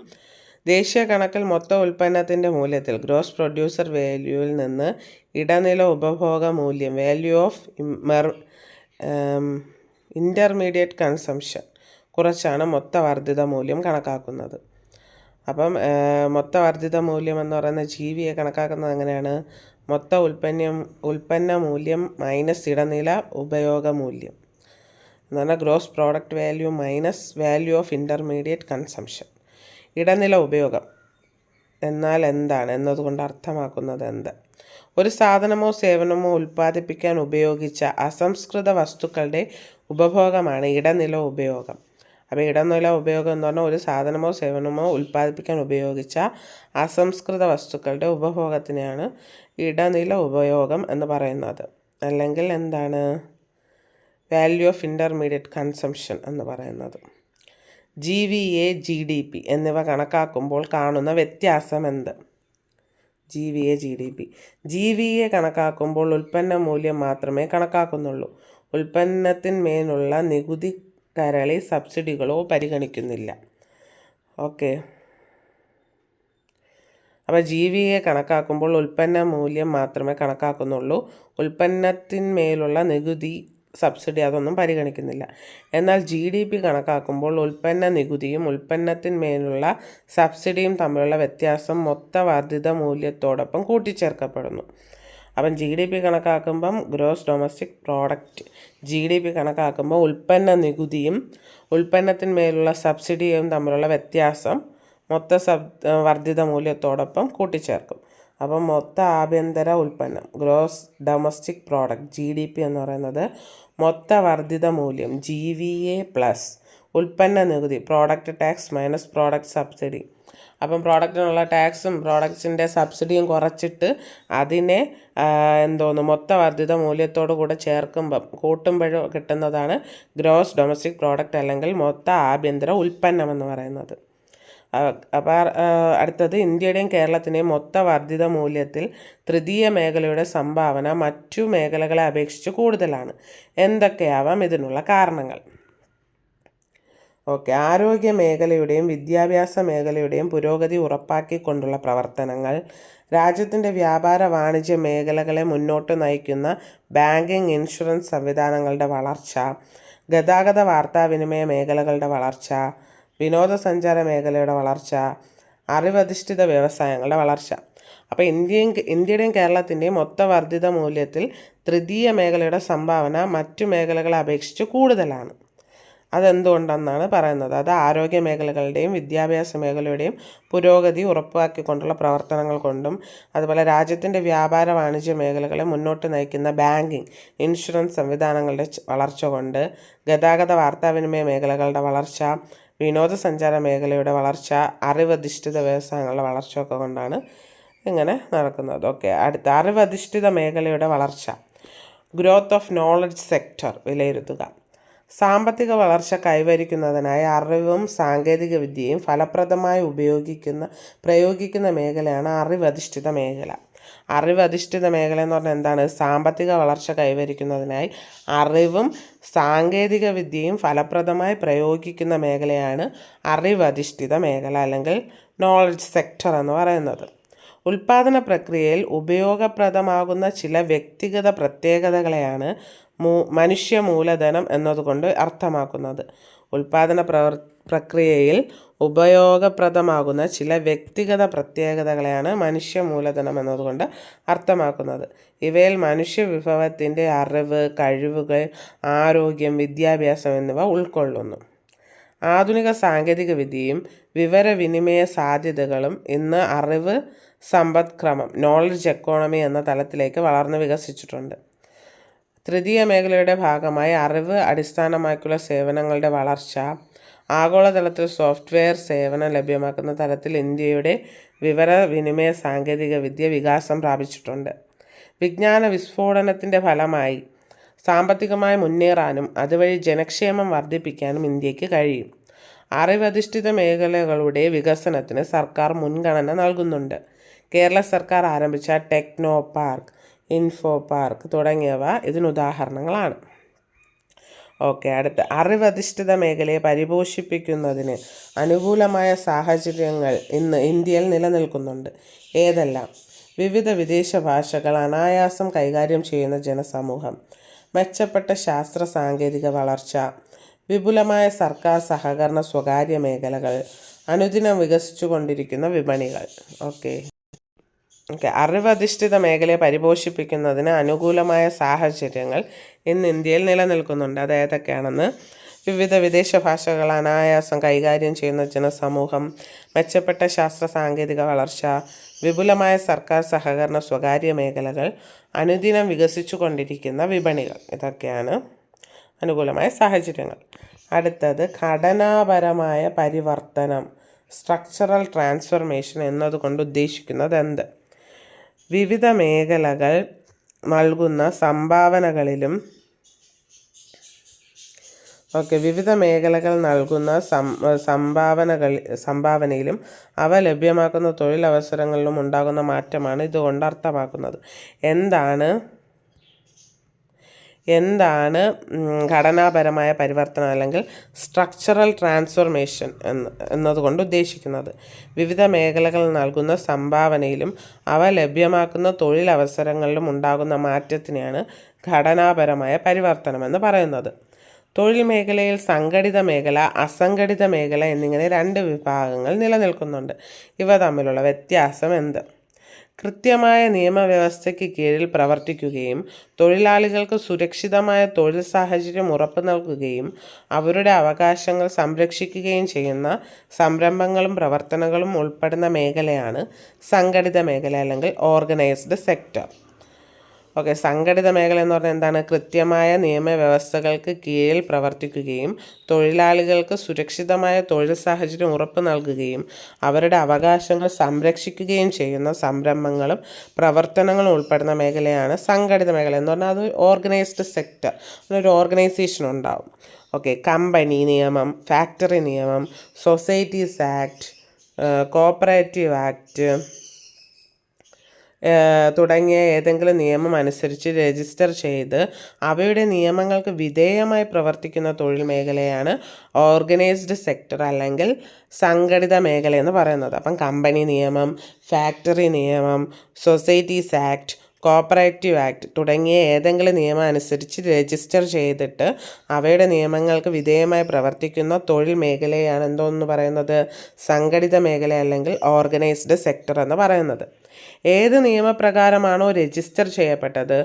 ദേശീയ കണക്കിൽ മൊത്ത ഉൽപ്പന്നത്തിൻ്റെ മൂല്യത്തിൽ ഗ്രോസ് പ്രൊഡ്യൂസർ വാല്യൂവിൽ നിന്ന് ഇടനില ഉപഭോഗ മൂല്യം, വാല്യൂ ഓഫ് ഇൻ്റർമീഡിയറ്റ് കൺസംഷൻ കുറച്ചാണ് മൊത്ത വർദ്ധിത മൂല്യം കണക്കാക്കുന്നത്. അപ്പം മൊത്ത വർദ്ധിത മൂല്യം എന്ന് പറയുന്ന GVA കണക്കാക്കുന്നത് എങ്ങനെയാണ്? മൊത്ത ഉൽപ്പന്ന മൂല്യം മൈനസ് ഇടനില ഉപയോഗ മൂല്യം എന്ന് പറഞ്ഞാൽ gross product value minus value of intermediate consumption. ഇടനില ഉപയോഗം എന്നാൽ എന്താണ് എന്നതുകൊണ്ട് അർത്ഥമാക്കുന്നത് എന്ത്? ഒരു സാധനമോ സേവനമോ ഉൽപ്പാദിപ്പിക്കാൻ ഉപയോഗിച്ച അസംസ്കൃത വസ്തുക്കളുടെ ഉപഭോഗമാണ് ഇടനില ഉപയോഗം. അപ്പോൾ ഇടനില ഉപയോഗം എന്ന് പറഞ്ഞാൽ ഒരു സാധനമോ സേവനമോ ഉൽപ്പാദിപ്പിക്കാൻ ഉപയോഗിച്ച അസംസ്കൃത വസ്തുക്കളുടെ ഉപഭോഗത്തിനെയാണ് ഇടനില ഉപയോഗം എന്ന് പറയുന്നത്. അല്ലെങ്കിൽ എന്താണ്? വാല്യൂ ഓഫ് ഇൻ്റർമീഡിയറ്റ് കൺസംഷൻ എന്ന് പറയുന്നത്. GVA, GDP എന്നിവ കണക്കാക്കുമ്പോൾ കാണുന്ന വ്യത്യാസം എന്ത്? GVA, GDP. GVA കണക്കാക്കുമ്പോൾ ഉൽപ്പന്ന മൂല്യം മാത്രമേ കണക്കാക്കുന്നുള്ളൂ. ഉൽപ്പന്നത്തിന്മേലുള്ള നികുതി, കരളി, സബ്സിഡികളോ പരിഗണിക്കുന്നില്ല. ഓക്കെ. അപ്പോൾ GVA കണക്കാക്കുമ്പോൾ ഉൽപ്പന്ന മൂല്യം മാത്രമേ കണക്കാക്കുന്നുള്ളൂ. ഉൽപ്പന്നത്തിന്മേലുള്ള നികുതി, സബ്സിഡി അതൊന്നും പരിഗണിക്കുന്നില്ല. എന്നാൽ GDP കണക്കാക്കുമ്പോൾ ഉൽപ്പന്ന നികുതിയും ഉൽപ്പന്നത്തിന്മേലുള്ള സബ്സിഡിയും തമ്മിലുള്ള വ്യത്യാസം മൊത്ത വർദ്ധിത മൂല്യത്തോടൊപ്പം കൂട്ടിച്ചേർക്കപ്പെടുന്നു. അപ്പം GDP കണക്കാക്കുമ്പം ഗ്രോസ് ഡൊമസ്റ്റിക് പ്രോഡക്റ്റ്, GDP കണക്കാക്കുമ്പോൾ ഉൽപ്പന്ന നികുതിയും ഉൽപ്പന്നത്തിന്മേലുള്ള സബ്സിഡിയും തമ്മിലുള്ള വ്യത്യാസം മൊത്ത വർദ്ധിത മൂല്യത്തോടൊപ്പം കൂട്ടിച്ചേർക്കും. അപ്പം മൊത്ത ആഭ്യന്തര ഉൽപ്പന്നം, ഗ്രോസ് ഡൊമസ്റ്റിക് പ്രോഡക്റ്റ്, GDP എന്ന് പറയുന്നത് മൊത്ത വർദ്ധിത മൂല്യം GVA പ്ലസ് ഉൽപ്പന്ന നികുതി, product tax minus product subsidy. അപ്പം പ്രോഡക്റ്റിനുള്ള ടാക്സും പ്രോഡക്റ്റ്സിൻ്റെ സബ്സിഡിയും കുറച്ചിട്ട് അതിനെ മൊത്ത വർദ്ധിത മൂല്യത്തോടു കൂടെ കൂട്ടുമ്പോഴോ കിട്ടുന്നതാണ് ഗ്രോസ് ഡൊമസ്റ്റിക് പ്രോഡക്റ്റ് അല്ലെങ്കിൽ മൊത്ത ആഭ്യന്തര ഉൽപ്പന്നം എന്ന് പറയുന്നത്. അപ്പോൾ അടുത്തത്, ഇന്ത്യയുടെയും കേരളത്തിൻ്റെയും മൊത്ത വർദ്ധിത മൂല്യത്തിൽ തൃതീയ മേഖലയുടെ സംഭാവന മറ്റു മേഖലകളെ അപേക്ഷിച്ച് കൂടുതലാണ്. എന്തൊക്കെയാവാം ഇതിനുള്ള കാരണങ്ങൾ? ഓക്കെ. ആരോഗ്യ മേഖലയുടെയും വിദ്യാഭ്യാസ മേഖലയുടെയും പുരോഗതി ഉറപ്പാക്കിക്കൊണ്ടുള്ള പ്രവർത്തനങ്ങൾ, രാജ്യത്തിൻ്റെ വ്യാപാര വാണിജ്യ മേഖലകളെ മുന്നോട്ട് നയിക്കുന്ന ബാങ്കിങ്, ഇൻഷുറൻസ് സംവിധാനങ്ങളുടെ വളർച്ച, ഗതാഗത വാർത്താവിനിമയ മേഖലകളുടെ വളർച്ച, വിനോദസഞ്ചാര മേഖലയുടെ വളർച്ച, അറിവധിഷ്ഠിത വ്യവസായങ്ങളുടെ വളർച്ച. അപ്പോൾ ഇന്ത്യയുടെയും കേരളത്തിൻ്റെയും മൊത്ത വർദ്ധിത മൂല്യത്തിൽ തൃതീയ മേഖലയുടെ സംഭാവന മറ്റു മേഖലകളെ അപേക്ഷിച്ച് കൂടുതലാണ്. അതെന്തുകൊണ്ടെന്നാണ് പറയുന്നത്. അത് ആരോഗ്യ മേഖലകളുടെയും വിദ്യാഭ്യാസ മേഖലയുടെയും പുരോഗതി ഉറപ്പാക്കിക്കൊണ്ടുള്ള പ്രവർത്തനങ്ങൾ കൊണ്ടും, അതുപോലെ രാജ്യത്തിൻ്റെ വ്യാപാര വാണിജ്യ മേഖലകളെ മുന്നോട്ട് നയിക്കുന്ന ബാങ്കിങ്, ഇൻഷുറൻസ് സംവിധാനങ്ങളുടെ വളർച്ച കൊണ്ട്, ഗതാഗത വാർത്താവിനിമയ മേഖലകളുടെ വളർച്ച, വിനോദസഞ്ചാര മേഖലയുടെ വളർച്ച, അറിവധിഷ്ഠിത വ്യവസായങ്ങളുടെ വളർച്ചയൊക്കെ കൊണ്ടാണ് ഇങ്ങനെ നടക്കുന്നത്. ഓക്കെ, അടുത്ത അറിവധിഷ്ഠിത മേഖലയുടെ വളർച്ച. ഗ്രോത്ത് ഓഫ് നോളജ് സെക്ടർ വിലയിരുത്തുക. സാമ്പത്തിക വളർച്ച കൈവരിക്കുന്നതിനായി അറിവും സാങ്കേതിക വിദ്യയും ഫലപ്രദമായി പ്രയോഗിക്കുന്ന മേഖലയാണ് അറിവധിഷ്ഠിത മേഖല. അറിവധിഷ്ഠിത മേഖല എന്ന് പറഞ്ഞാൽ എന്താണ്? സാമ്പത്തിക വളർച്ച കൈവരിക്കുന്നതിനായി അറിവും സാങ്കേതിക വിദ്യയും ഫലപ്രദമായി പ്രയോഗിക്കുന്ന മേഖലയാണ് അറിവധിഷ്ഠിത മേഖല അല്ലെങ്കിൽ നോളജ് സെക്ടർ എന്ന് പറയുന്നത്. ഉൽപാദന പ്രക്രിയയിൽ ഉപയോഗപ്രദമാകുന്ന ചില വ്യക്തിഗത പ്രത്യേകതകളെയാണ് മനുഷ്യ മൂലധനം എന്നതുകൊണ്ട് അർത്ഥമാക്കുന്നത്. ഉൽപാദന പ്രക്രിയയിൽ ഉപയോഗപ്രദമാകുന്ന ചില വ്യക്തിഗത പ്രത്യേകതകളെയാണ് മനുഷ്യ മൂലധനം എന്നതുകൊണ്ട് അർത്ഥമാക്കുന്നത്. ഇവയിൽ മനുഷ്യ വിഭവത്തിൻ്റെ അറിവ്, കഴിവുകൾ, ആരോഗ്യം, വിദ്യാഭ്യാസം എന്നിവ ഉൾക്കൊള്ളുന്നു. ആധുനിക സാങ്കേതിക വിദ്യയും വിവരവിനിമയ സാധ്യതകളും ഇന്ന് അറിവ് സമ്പദ്ക്രമം നോളജ് എക്കോണമി എന്ന തലത്തിലേക്ക് വളർന്നു വികസിച്ചിട്ടുണ്ട്. തൃതീയ മേഖലയുടെ ഭാഗമായി അറിവ് അടിസ്ഥാനമാക്കിയുള്ള സേവനങ്ങളുടെ വളർച്ച. ആഗോളതലത്തിൽ സോഫ്റ്റ്വെയർ സേവനം ലഭ്യമാക്കുന്ന തലത്തിൽ ഇന്ത്യയുടെ വിവരവിനിമയ സാങ്കേതിക വിദ്യ വികാസം പ്രാപിച്ചിട്ടുണ്ട്. വിജ്ഞാന വിസ്ഫോടനത്തിൻ്റെ ഫലമായി സാമ്പത്തികമായി മുന്നേറാനും അതുവഴി ജനക്ഷേമം വർദ്ധിപ്പിക്കാനും ഇന്ത്യക്ക് കഴിയും. അറിവധിഷ്ഠിത മേഖലകളുടെ വികസനത്തിന് സർക്കാർ മുൻഗണന നൽകുന്നുണ്ട്. കേരള സർക്കാർ ആരംഭിച്ച ടെക്നോ പാർക്ക്, ഇൻഫോ പാർക്ക് തുടങ്ങിയവ ഇതിനുദാഹരണങ്ങളാണ്. ഓക്കെ, അടുത്ത അറിവധിഷ്ഠിത മേഖലയെ പരിപോഷിപ്പിക്കുന്നതിന് അനുകൂലമായ സാഹചര്യങ്ങൾ ഇന്ന് ഇന്ത്യയിൽ നിലനിൽക്കുന്നുണ്ട്. ഏതെല്ലാം? വിവിധ വിദേശ ഭാഷകൾ അനായാസം കൈകാര്യം ചെയ്യുന്ന ജനസമൂഹം, മെച്ചപ്പെട്ട ശാസ്ത്ര സാങ്കേതിക വളർച്ച, വിപുലമായ സർക്കാർ സഹകരണ സ്വകാര്യ മേഖലകൾ, അനുദിനം വികസിച്ചുകൊണ്ടിരിക്കുന്ന വിപണികൾ. ഓക്കെ, അറിവധിഷ്ഠിത മേഖലയെ പരിപോഷിപ്പിക്കുന്നതിന് അനുകൂലമായ സാഹചര്യങ്ങൾ ഇന്ന് ഇന്ത്യയിൽ നിലനിൽക്കുന്നുണ്ട്. അത് ഏതൊക്കെയാണെന്ന്: വിവിധ വിദേശ ഭാഷകൾ അനായാസം കൈകാര്യം ചെയ്യുന്ന ജനസമൂഹം, മെച്ചപ്പെട്ട ശാസ്ത്ര സാങ്കേതിക വളർച്ച, വിപുലമായ സർക്കാർ സഹകരണ സ്വകാര്യ മേഖലകൾ, അനുദിനം വികസിച്ചുകൊണ്ടിരിക്കുന്ന വിപണികൾ. ഇതൊക്കെയാണ് അനുകൂലമായ സാഹചര്യങ്ങൾ. അടുത്തത് ഘടനാപരമായ പരിവർത്തനം, സ്ട്രക്ചറൽ ട്രാൻസ്ഫർമേഷൻ എന്നതുകൊണ്ട് ഉദ്ദേശിക്കുന്നത് എന്ത്? വിവിധ മേഖലകൾ നൽകുന്ന സംഭാവനകളിലും സംഭാവനയിലും അവ ലഭ്യമാക്കുന്ന തൊഴിലവസരങ്ങളിലും ഉണ്ടാകുന്ന മാറ്റമാണ് ഇതുകൊണ്ട് അർത്ഥമാക്കുന്നത്. എന്താണ് ഘടനാപരമായ പരിവർത്തനം അല്ലെങ്കിൽ സ്ട്രക്ചറൽ ട്രാൻസ്ഫോർമേഷൻ എന്നതുകൊണ്ട് ഉദ്ദേശിക്കുന്നത്? വിവിധ മേഖലകൾ നൽകുന്ന സംഭാവനയിലും അവ ലഭ്യമാക്കുന്ന തൊഴിലവസരങ്ങളിലും ഉണ്ടാകുന്ന മാറ്റത്തിനെയാണ് ഘടനാപരമായ പരിവർത്തനം എന്ന് പറയുന്നത്. തൊഴിൽ മേഖലയിൽ സംഘടിത മേഖല, അസംഘടിത മേഖല എന്നിങ്ങനെ രണ്ട് വിഭാഗങ്ങൾ നിലനിൽക്കുന്നുണ്ട്. ഇവ തമ്മിലുള്ള വ്യത്യാസം എന്ത്? കൃത്യമായ നിയമവ്യവസ്ഥയ്ക്ക് കീഴിൽ പ്രവർത്തിക്കുകയും തൊഴിലാളികൾക്ക് സുരക്ഷിതമായ തൊഴിൽ സാഹചര്യം ഉറപ്പു നൽകുകയും അവരുടെ അവകാശങ്ങൾ സംരക്ഷിക്കുകയും ചെയ്യുന്ന സംരംഭങ്ങളും പ്രവർത്തനങ്ങളും ഉൾപ്പെടുന്ന മേഖലയാണ് സംഘടിത മേഖല അല്ലെങ്കിൽ ഓർഗനൈസ്ഡ് സെക്ടർ. ഓക്കെ, സംഘടിത മേഖല എന്ന് പറഞ്ഞാൽ എന്താണ്? കൃത്യമായ നിയമവ്യവസ്ഥകൾക്ക് കീഴിൽ പ്രവർത്തിക്കുകയും തൊഴിലാളികൾക്ക് സുരക്ഷിതമായ തൊഴിൽ സാഹചര്യം ഉറപ്പു നൽകുകയും അവരുടെ അവകാശങ്ങൾ സംരക്ഷിക്കുകയും ചെയ്യുന്ന സംരംഭങ്ങളും പ്രവർത്തനങ്ങളും ഉൾപ്പെടുന്ന മേഖലയാണ് സംഘടിത മേഖല എന്ന് പറഞ്ഞാൽ. അത് ഓർഗനൈസ്ഡ് സെക്ടർ, ഒരു ഓർഗനൈസേഷൻ ഉണ്ടാവും. ഓക്കെ, കമ്പനി നിയമം, ഫാക്ടറി നിയമം, സൊസൈറ്റീസ് ആക്ട്, കോപ്പറേറ്റീവ് ആക്ട് തുടങ്ങിയ ഏതെങ്കിലും നിയമം അനുസരിച്ച് രജിസ്റ്റർ ചെയ്ത് അവയുടെ നിയമങ്ങൾക്ക് വിധേയമായി പ്രവർത്തിക്കുന്ന തൊഴിൽ മേഖലയാണ് ഓർഗനൈസ്ഡ് സെക്ടർ അല്ലെങ്കിൽ സംഘടിത മേഖല എന്ന് പറയുന്നത്. അപ്പം കമ്പനി നിയമം, ഫാക്ടറി നിയമം, സൊസൈറ്റീസ് ആക്ട്, കോപ്പറേറ്റീവ് ആക്ട് തുടങ്ങിയ ഏതെങ്കിലും നിയമം അനുസരിച്ച് രജിസ്റ്റർ ചെയ്തിട്ട് അവയുടെ നിയമങ്ങൾക്ക് വിധേയമായി പ്രവർത്തിക്കുന്ന തൊഴിൽ മേഖലയാണ് എന്തോന്ന് പറയുന്നത്? സംഘടിത മേഖല അല്ലെങ്കിൽ ഓർഗനൈസ്ഡ് സെക്ടർ എന്ന് പറയുന്നത്. ഏത് നിയമപ്രകാരമാണോ രജിസ്റ്റർ ചെയ്യപ്പെട്ടത്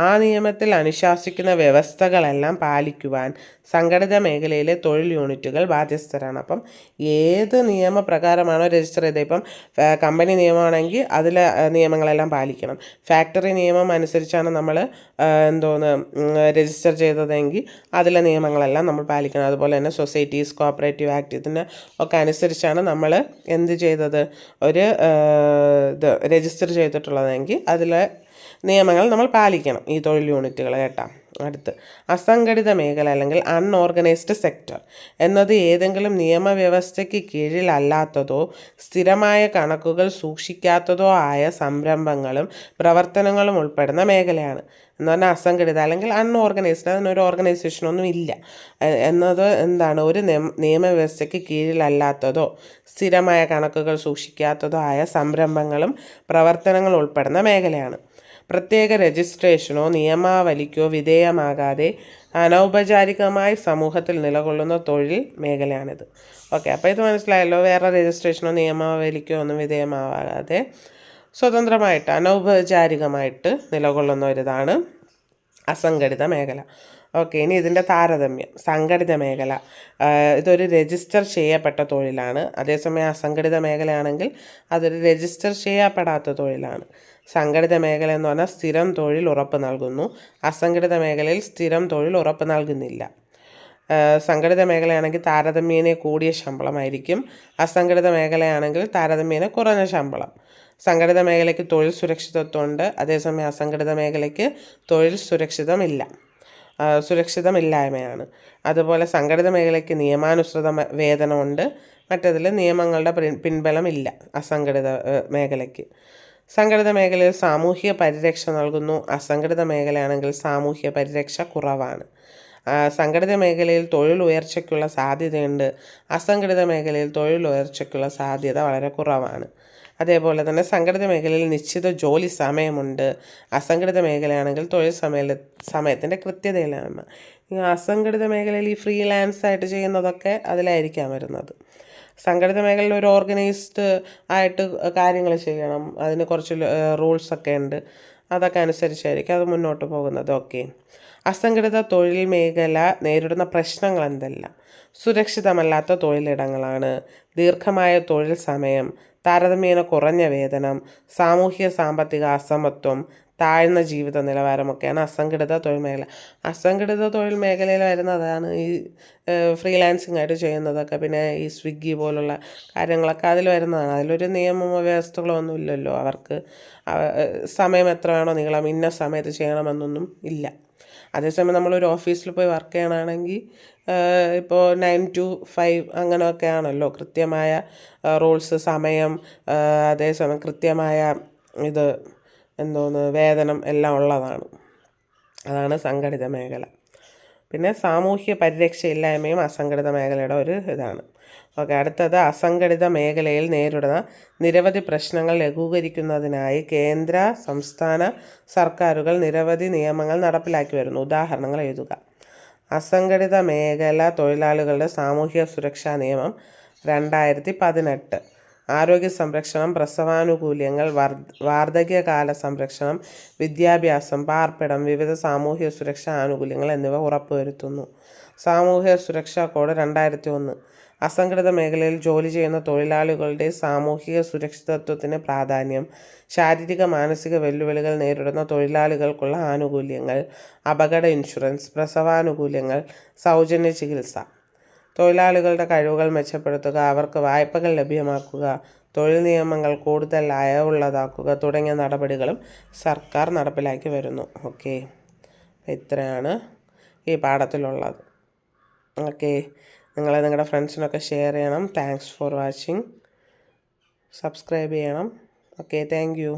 ആ നിയമത്തിൽ അനുശാസിക്കുന്ന വ്യവസ്ഥകളെല്ലാം പാലിക്കുവാൻ സംഘടിത മേഖലയിലെ തൊഴിൽ യൂണിറ്റുകൾ ബാധ്യസ്ഥരാണ്. അപ്പം ഏത് നിയമപ്രകാരമാണോ രജിസ്റ്റർ ചെയ്തത്, ഇപ്പം കമ്പനി നിയമമാണെങ്കിൽ അതിലെ നിയമങ്ങളെല്ലാം പാലിക്കണം. ഫാക്ടറി നിയമം അനുസരിച്ചാണ് നമ്മൾ രജിസ്റ്റർ ചെയ്തതെങ്കിൽ അതിലെ നിയമങ്ങളെല്ലാം നമ്മൾ പാലിക്കണം. അതുപോലെ തന്നെ സൊസൈറ്റീസ് കോപ്പറേറ്റീവ് ആക്ട് ഇതിന് ഒക്കെ അനുസരിച്ചാണ് നമ്മൾ എന്ത് ചെയ്തത്, ഒരു രജിസ്റ്റർ ചെയ്തിട്ടുള്ളതെങ്കിൽ അതിലെ നിയമങ്ങൾ നമ്മൾ പാലിക്കണം, ഈ തൊഴിൽ യൂണിറ്റുകൾ കേട്ടോ. അടുത്ത് അസംഘടിത മേഖല അല്ലെങ്കിൽ അൺഓർഗനൈസ്ഡ് സെക്ടർ എന്നത് ഏതെങ്കിലും നിയമവ്യവസ്ഥയ്ക്ക് കീഴിലല്ലാത്തതോ സ്ഥിരമായ കണക്കുകൾ സൂക്ഷിക്കാത്തതോ ആയ സംരംഭങ്ങളും പ്രവർത്തനങ്ങളും ഉൾപ്പെടുന്ന മേഖലയാണ്. എന്ന് പറഞ്ഞാൽ അസംഘടിത അല്ലെങ്കിൽ അൺഓർഗനൈസ്ഡ്, അതിനൊരു ഓർഗനൈസേഷനൊന്നും ഇല്ല എന്നത് എന്താണ്, ഒരു നിയമവ്യവസ്ഥയ്ക്ക് കീഴിലല്ലാത്തതോ സ്ഥിരമായ കണക്കുകൾ സൂക്ഷിക്കാത്തതോ ആയ സംരംഭങ്ങളും പ്രവർത്തനങ്ങളും ഉൾപ്പെടുന്ന മേഖലയാണ്. പ്രത്യേക രജിസ്ട്രേഷനോ നിയമാവലിക്കോ വിധേയമാകാതെ അനൗപചാരികമായി സമൂഹത്തിൽ നിലകൊള്ളുന്ന തൊഴിൽ മേഖലയാണിത്. ഓക്കെ, അപ്പോൾ ഇത് മനസ്സിലായല്ലോ. വേറെ രജിസ്ട്രേഷനോ നിയമാവലിക്കോ ഒന്നും വിധേയമാകാതെ സ്വതന്ത്രമായിട്ട് അനൗപചാരികമായിട്ട് നിലകൊള്ളുന്ന ഒരിതാണ് അസംഘടിത മേഖല. ഓക്കെ, ഇനി ഇതിൻ്റെ താരതമ്യം. സംഘടിത മേഖല ഇതൊരു രജിസ്റ്റർ ചെയ്യപ്പെട്ട തൊഴിലാണ്. അതേസമയം അസംഘടിത മേഖലയാണെങ്കിൽ അതൊരു രജിസ്റ്റർ ചെയ്യപ്പെടാത്ത തൊഴിലാണ്. സംഘടിത മേഖല എന്ന് പറഞ്ഞാൽ സ്ഥിരം തൊഴിൽ ഉറപ്പ് നൽകുന്നു. അസംഘടിത മേഖലയിൽ സ്ഥിരം തൊഴിൽ ഉറപ്പ് നൽകുന്നില്ല. സംഘടിത മേഖലയാണെങ്കിൽ താരതമ്യേന കൂടിയ ശമ്പളമായിരിക്കും. അസംഘടിത മേഖലയാണെങ്കിൽ താരതമ്യേന കുറഞ്ഞ ശമ്പളം. സംഘടിത മേഖലയ്ക്ക് തൊഴിൽ സുരക്ഷിതത്വമുണ്ട്, അതേസമയം അസംഘടിത മേഖലയ്ക്ക് തൊഴിൽ സുരക്ഷിതമില്ലായ്മയാണ്. അതുപോലെ സംഘടിത മേഖലയ്ക്ക് നിയമാനുസൃത വേതനമുണ്ട്, മറ്റതിൽ നിയമങ്ങളുടെ പിൻബലമില്ല അസംഘടിത മേഖലയ്ക്ക്. സംഘടിത മേഖലയിൽ സാമൂഹിക പരിരക്ഷ നൽകുന്നു, അസംഘടിത മേഖലയാണെങ്കിൽ സാമൂഹിക പരിരക്ഷ കുറവാണ്. സംഘടിത മേഖലയിൽ തൊഴിൽ ഉയർച്ചയ്ക്കുള്ള സാധ്യതയുണ്ട്, അസംഘടിത മേഖലയിൽ തൊഴിൽ ഉയർച്ചയ്ക്കുള്ള സാധ്യത വളരെ കുറവാണ്. അതേപോലെ തന്നെ സംഘടിത മേഖലയിൽ നിശ്ചിത ജോലി സമയമുണ്ട്, അസംഘടിത മേഖലയാണെങ്കിൽ തൊഴിൽ സമയത്തിൻ്റെ കൃത്യതയിലാണ്. അസംഘടിത മേഖലയിൽ ഈ ഫ്രീലാൻസ് ആയിട്ട് ചെയ്യുന്നതൊക്കെ അതിലായിരിക്കാം വരുന്നത്. സംഘടിത മേഖലയിൽ ഒരു ഓർഗനൈസ്ഡ് ആയിട്ട് കാര്യങ്ങൾ ചെയ്യണം, അതിന് കുറച്ച് റൂൾസൊക്കെ ഉണ്ട്, അതൊക്കെ അനുസരിച്ചായിരിക്കും അത് മുന്നോട്ട് പോകുന്നത്. ഓക്കെ, അസംഘടിത തൊഴിൽ മേഖല നേരിടുന്ന പ്രശ്നങ്ങൾ എന്തെല്ലാം? സുരക്ഷിതമല്ലാത്ത തൊഴിലിടങ്ങളാണ്, ദീർഘമായ തൊഴിൽ സമയം, താരതമ്യേന കുറഞ്ഞ വേതനം, സാമൂഹിക സാമ്പത്തിക അസമത്വം, താഴ്ന്ന ജീവിത നിലവാരമൊക്കെയാണ് അസംഘടിത തൊഴിൽ മേഖല. അസംഘടിത തൊഴിൽ മേഖലയിൽ വരുന്നതാണ് ഈ ഫ്രീലാൻസിങ് ആയിട്ട് ചെയ്യുന്നതൊക്കെ. പിന്നെ ഈ സ്വിഗ്ഗി പോലുള്ള കാര്യങ്ങളൊക്കെ അതിൽ വരുന്നതാണ്. അതിലൊരു നിയമമോ വ്യവസ്ഥകളോ ഒന്നും ഇല്ലല്ലോ. അവർക്ക് സമയം എത്ര വേണോ നീളം, ഇന്ന സമയത്ത് ചെയ്യണമെന്നൊന്നും ഇല്ല. അതേസമയം നമ്മളൊരു ഓഫീസിൽ പോയി വർക്ക് ചെയ്യണമെങ്കിൽ ഇപ്പോൾ 9 to 5 അങ്ങനെയൊക്കെ ആണല്ലോ, കൃത്യമായ റൂൾസ്, സമയം, അതേസമയം കൃത്യമായ വേതനം എല്ലാം ഉള്ളതാണ്. അതാണ് സംഘടിത മേഖല. പിന്നെ സാമൂഹ്യ പരിരക്ഷയില്ലായ്മയും അസംഘടിത മേഖലയുടെ ഒരു ഇതാണ്. ഓക്കെ, അടുത്തത് അസംഘടിത മേഖലയിൽ നേരിടുന്ന നിരവധി പ്രശ്നങ്ങൾ ലഘൂകരിക്കുന്നതിനായി കേന്ദ്ര സംസ്ഥാന സർക്കാരുകൾ നിരവധി നിയമങ്ങൾ നടപ്പിലാക്കി വരുന്നു. ഉദാഹരണങ്ങൾ എഴുതുക. അസംഘടിത മേഖല തൊഴിലാളികളുടെ സാമൂഹിക സുരക്ഷാ നിയമം 2018, ആരോഗ്യ സംരക്ഷണം, പ്രസവാനുകൂല്യങ്ങൾ, വാർദ്ധക്യകാല സംരക്ഷണം, വിദ്യാഭ്യാസം, പാർപ്പിടം, വിവിധ സാമൂഹിക സുരക്ഷാ ആനുകൂല്യങ്ങൾ എന്നിവ ഉറപ്പുവരുത്തുന്നു. സാമൂഹിക സുരക്ഷാ കോഡ് 2001, അസംഘടിത മേഖലയിൽ ജോലി ചെയ്യുന്ന തൊഴിലാളികളുടെ സാമൂഹിക സുരക്ഷിതത്വത്തിന് പ്രാധാന്യം, ശാരീരിക മാനസിക വെല്ലുവിളികൾ നേരിടുന്ന തൊഴിലാളികൾക്കുള്ള ആനുകൂല്യങ്ങൾ, അപകട ഇൻഷുറൻസ്, പ്രസവാനുകൂല്യങ്ങൾ, സൗജന്യ ചികിത്സ, തൊഴിലാളികളുടെ കഴിവുകൾ മെച്ചപ്പെടുത്തുക, അവർക്ക് വായ്പകൾ ലഭ്യമാക്കുക, തൊഴിൽ നിയമങ്ങൾ കൂടുതൽ അയവുള്ളതാക്കുക തുടങ്ങിയ നടപടികളും സർക്കാർ നടപ്പിലാക്കി വരുന്നു. ഓക്കെ, ഇത്രയാണ് ഈ പാഠത്തിലുള്ളത്. ഓക്കെ, നിങ്ങൾ നിങ്ങളുടെ ഫ്രണ്ട്സിനൊക്കെ ഷെയർ ചെയ്യണം. Thanks for watching. സബ്സ്ക്രൈബ് ചെയ്യണം. Okay, thank you.